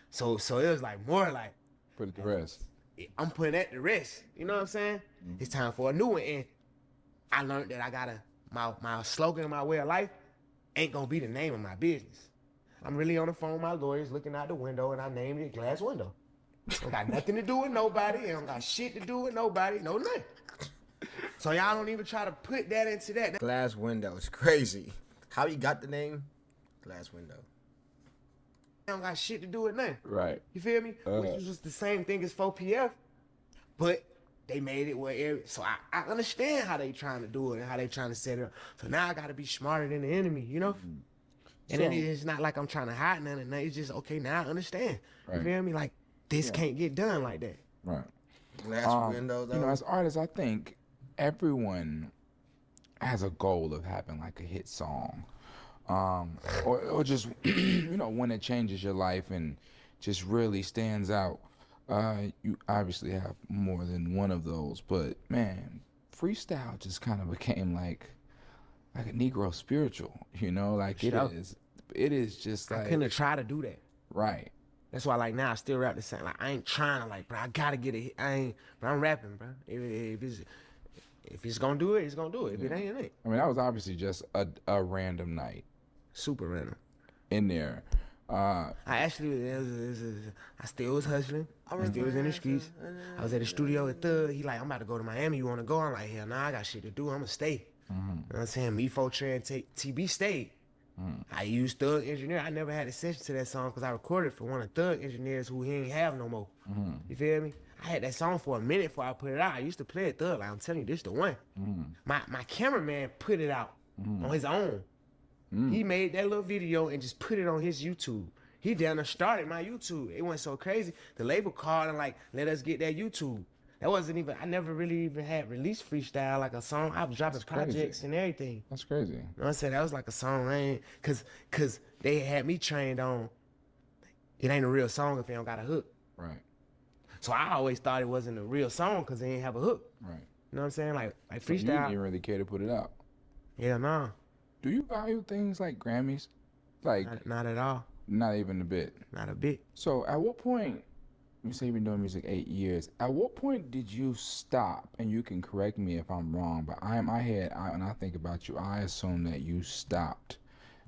So it was like more like, put it to rest. I'm putting that to rest. You know what I'm saying? It's time for a new one. And I learned that my slogan, my way of life ain't gonna be the name of my business. I'm really on the phone with my lawyers looking out the window and I named it Glass Window. Don't got nothing to do with nobody. It don't got shit to do with nobody. No nothing. So y'all don't even try to put that into that. Glass Window is crazy. How you got the name? Glass Window. Don't got shit to do with nothing. Right. You feel me? Which was the same thing as 4PF, but they made it where so I understand how they trying to do it and how they trying to set it up. So now I gotta be smarter than the enemy, you know? And then it's not like I'm trying to hide nothing. It's just, okay, now I understand. Right. You feel me? Like, this can't get done like that. Right. Glass Window, though. You know, as artists, I think everyone has a goal of having like a hit song, or just you know, when it changes your life and just really stands out. You obviously have more than one of those, but man, freestyle just kind of became like a Negro spiritual, you know, like it is just like, I couldn't try to do that. Right. That's why, like, now I still rap the same. Like, I ain't trying to, like, bro, I gotta get a hit. Bro, I'm rapping, bro. If it's gonna do it, it's gonna do it. If it ain't, it ain't. I mean, that was obviously just a random night. Super random. In there. I actually, I still was hustling. I still was in the streets. I was at the studio with Thug. He like, I'm about to go to Miami. You wanna go? I'm like, hell nah, I got shit to do. I'ma stay. You know what I'm saying? Me, Trey, and TB stayed. I used Thug Engineer. I never had a session to that song because I recorded for one of Thug Engineers who he ain't have no more. You feel me? I had that song for a minute before I put it out. I used to play it Thug. Like, I'm telling you, this the one. My cameraman put it out on his own. He made that little video and just put it on his YouTube. He down there started my YouTube. It went so crazy. The label called and like, let us get that YouTube. That wasn't even, I never really even had released freestyle like a song. I was dropping projects and everything. That's crazy. You know what I'm saying? That was like a song, man. Cause they had me trained on, it ain't a real song if it don't got a hook. Right. So I always thought it wasn't a real song cause they didn't have a hook. Right. You know what I'm saying? Like so freestyle. You didn't really care to put it out. Yeah, nah. Do you value things like Grammys? Like not at all. Not even a bit. Not a bit. So at what point You say you've been doing music 8 years. At what point did you stop? And you can correct me if I'm wrong, but when I think about you, I assume that you stopped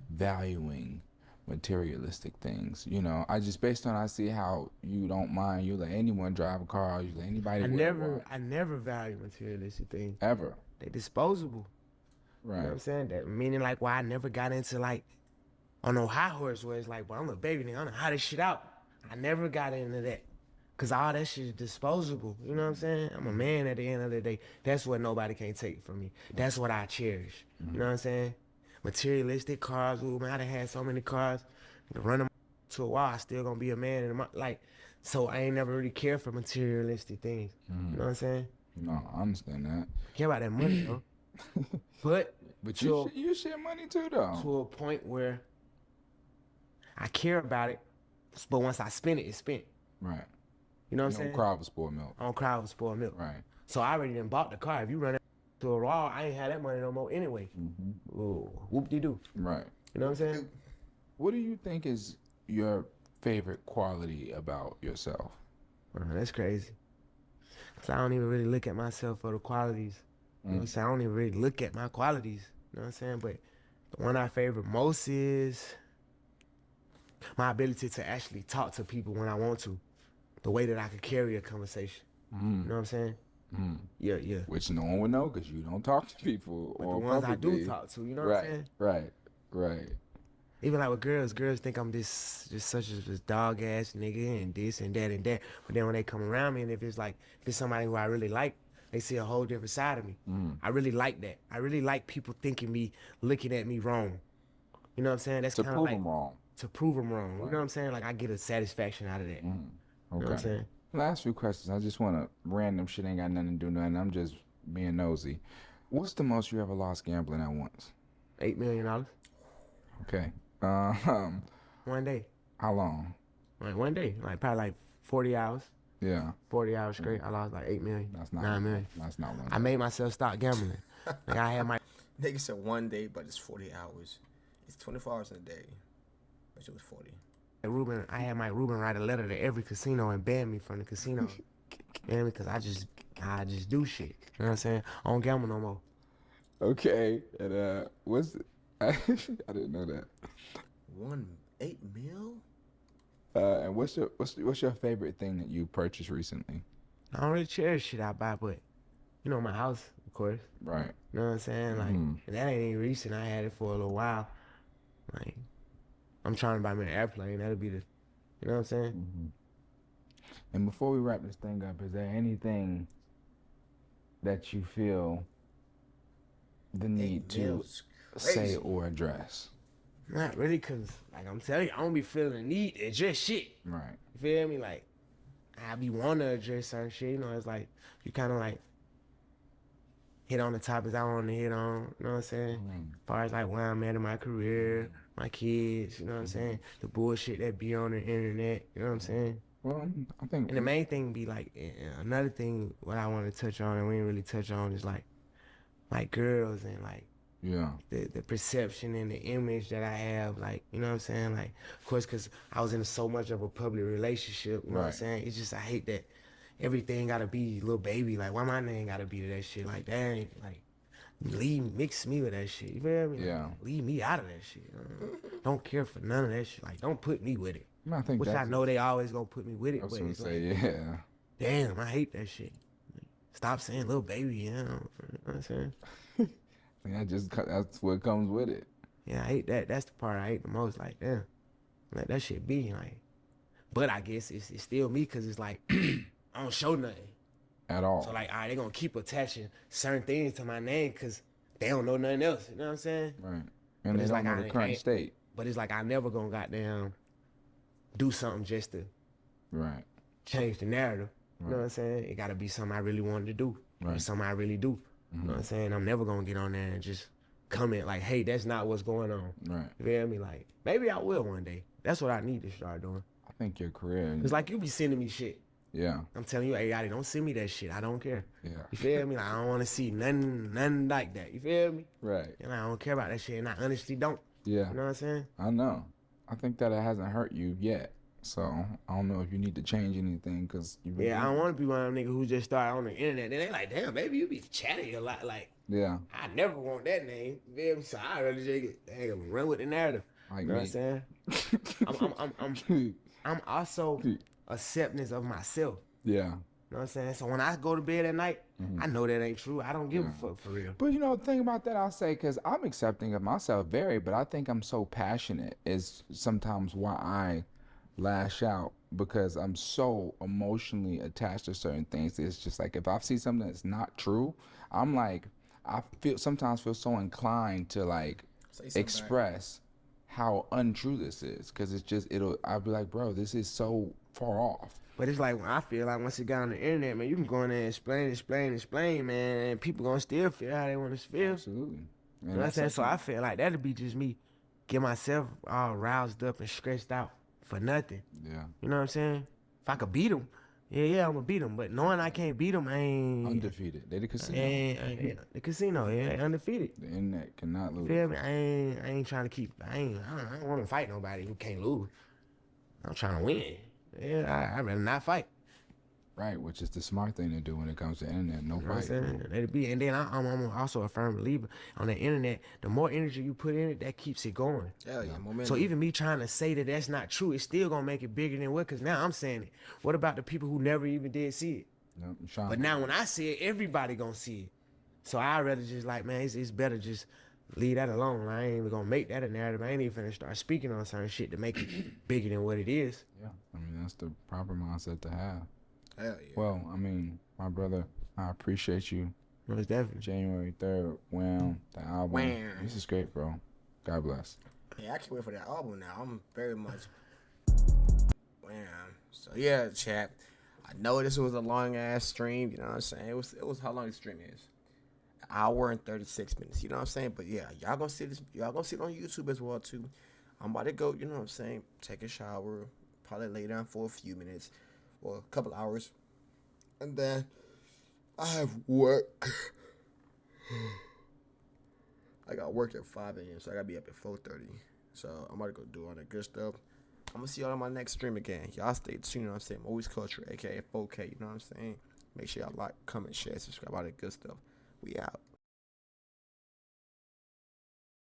valuing materialistic things. You know, I just based on I see how you don't mind. You let anyone drive a car. You let anybody. I never value materialistic things ever. They disposable. Right. You know what I'm saying? That meaning like why I never got into like on no high horse where it's like, well, I'm a baby nigga. I'm gonna hide this shit out. I never got into that. Cause all that shit is disposable. You know what I'm saying? I'm a man at the end of the day. That's what nobody can take from me. That's what I cherish. You know what I'm saying? Materialistic cars. Ooh, man, I done had so many cars. Run them to a wall, I still gonna be a man in like. So I ain't never really cared for materialistic things. You know what I'm saying? No, I understand that. I care about that money though. But you share money too though. To a point where I care about it, but once I spend it, it's spent. Right. You know what I'm saying? You don't cry over spoiled milk. I don't cry over spoiled milk. Right. So I already done bought the car. If you run it to a wall, I ain't had that money no more anyway. Whoop-de-doo. Right. You know what I'm saying? What do you think is your favorite quality about yourself? That's crazy. Cause I don't even really look at myself for the qualities. You know what I'm saying? I don't even really look at my qualities. You know what I'm saying? But the one I favor most is my ability to actually talk to people when I want to. The way that I could carry a conversation. You know what I'm saying? Yeah. Which no one would know because you don't talk to people. But the ones I do talk to, you know what I'm saying? Right. Even like with girls think I'm this dog ass nigga and this and that and that. But then when they come around me and if it's somebody who I really like, they see a whole different side of me. I really like that. I really like people looking at me wrong. You know what I'm saying? That's to prove them wrong. To prove them wrong. Right. You know what I'm saying? Like I get a satisfaction out of that. Okay. You know what I'm saying? Last few questions. I just want to random shit ain't got nothing to do nothing. I'm just being nosy. What's the most you ever lost gambling at once? $8 million. Okay. 1 day. How long? Like 1 day. Like probably like 40 hours. Yeah. 40 hours straight. I lost like 8 million. That's not 9 million. That's not 1 day. I made myself stop gambling. Like I had my Nigga said 1 day, but it's 40 hours. It's 24 hours in a day. But it was 40. I had Mike Rubin write a letter to every casino and ban me from the casino. You know, because I just do shit. You know what I'm saying? I don't gamble no more. Okay. And what's it? I didn't know that. 8 mil? And what's your favorite thing that you purchased recently? I don't really cherish shit I buy, but you know my house, of course. Right. You know what I'm saying? Like that ain't even recent. I had it for a little while. Like I'm trying to buy me an airplane. That'll be the, you know what I'm saying? And before we wrap this thing up, is there anything that you feel the need to say or address? Not really, cause like I'm telling you, I don't be feeling the need to address shit. Right. You feel me? Like I be wanting to address certain shit. You know, it's like you kind of like hit on the topics I want to hit on. You know what I'm saying? As far as like where I'm at in my career, my kids. You know what I'm saying? The bullshit that be on the internet. You know what I'm saying? Well, I think. And the main thing be like another thing. What I want to touch on and we didn't really touch on is like girls and like. Yeah. The perception and the image that I have, like, you know what I'm saying? Like, of course, because I was in so much of a public relationship, you know what I'm saying? It's just, I hate that everything got to be little baby. Like, why my name got to be to that shit? Like, that ain't, like, mix me with that shit. You feel me? Yeah. Like, leave me out of that shit. Don't care for none of that shit. Like, don't put me with it. I think Which I know they always going to put me with it. I was but going it's to say, like, yeah. Damn, I hate that shit. Stop saying little baby, you know what I'm saying? Yeah, that's what comes with it. Yeah, I hate that. That's the part I hate the most. Like, damn, like that shit be like. But I guess it's still me because it's like I don't show nothing at all. So like, all right, they gonna keep attaching certain things to my name because they don't know nothing else. You know what I'm saying? Right. And it's like know the current state. But it's like I never gonna goddamn do something just to change the narrative. You know what I'm saying? It gotta be something I really wanted to do. Or something I really do. You know what I'm saying? I'm never gonna get on there and just comment like, hey, that's not what's going on. Right. You feel me? Like, maybe I will one day. That's what I need to start doing. I think your career. It's like you be sending me shit. Yeah. I'm telling you, hey, Yachty, don't send me that shit. I don't care. Yeah. You feel me? Like, I don't want to see nothing like that. You feel me? Right. And I don't care about that shit, and I honestly don't. Yeah. You know what I'm saying? I know. I think that it hasn't hurt you yet. So I don't know if you need to change anything because I don't want to be one of them niggas who just start on the internet. Then they like, damn, baby, you be chatting a lot. Like, yeah, I never want that name. So I really just run with the narrative. Like you know me. what I'm saying? I'm also acceptance of myself. Yeah. You know what I'm saying? So when I go to bed at night, I know that ain't true. I don't give a fuck for real. But the thing about that, I'll say, because I'm accepting of myself but I think I'm so passionate is sometimes why I lash out, because I'm so emotionally attached to certain things. It's just like if I see something that's not true, I'm like, sometimes feel so inclined to like express how untrue this is, because it's just I'll be like, bro, this is so far off. But it's like I feel like once you got on the internet, man, you can go in there and explain, man, and people gonna still feel how they want to feel. Absolutely. You know what I'm saying? So I feel like that'd be just me get myself all roused up and stressed out for nothing. Yeah. You know what I'm saying? If I could beat them, I'm gonna beat them. But knowing I can't beat them, I ain't undefeated. They the casino. The casino, undefeated. The internet cannot lose. Feel me? I ain't trying to keep. I don't want to fight nobody who can't lose. I'm trying to win. I'd rather not fight. Right, which is the smart thing to do when it comes to internet. No fight. Let it be. And then I'm also a firm believer on the internet. The more energy you put in it, that keeps it going. Hell yeah, momentum. So even me trying to say that that's not true, it's still gonna make it bigger than what? Because now I'm saying it. What about the people who never even did see it? Yep, but now when I see it, everybody gonna see it. So I'd rather just like, man, it's better just leave that alone. I ain't even gonna make that a narrative. I ain't even finna start speaking on certain shit to make it bigger than what it is. Yeah, I mean that's the proper mindset to have. Hell yeah. Well, I mean, my brother, I appreciate you. Most definitely. January 3rd, Wham, the album. Wham. This is great, bro. God bless. Yeah, I can't wait for that album now. I'm very much Wham. So yeah, chat. I know this was a long ass stream, you know what I'm saying? It was how long the stream is. An hour and 36 minutes, you know what I'm saying? But yeah, y'all gonna see this, y'all gonna see it on YouTube as well too. I'm about to go, you know what I'm saying, take a shower, probably lay down for a few minutes or a couple hours. And then I have work. I got work at 5 a.m., so I gotta be up at 4:30. So I'm about to go do all that good stuff. I'm gonna see y'all on my next stream again. Y'all stay tuned, you know what I'm saying? Moise Culture, aka 4K, you know what I'm saying? Make sure y'all like, comment, share, subscribe, all that good stuff. We out.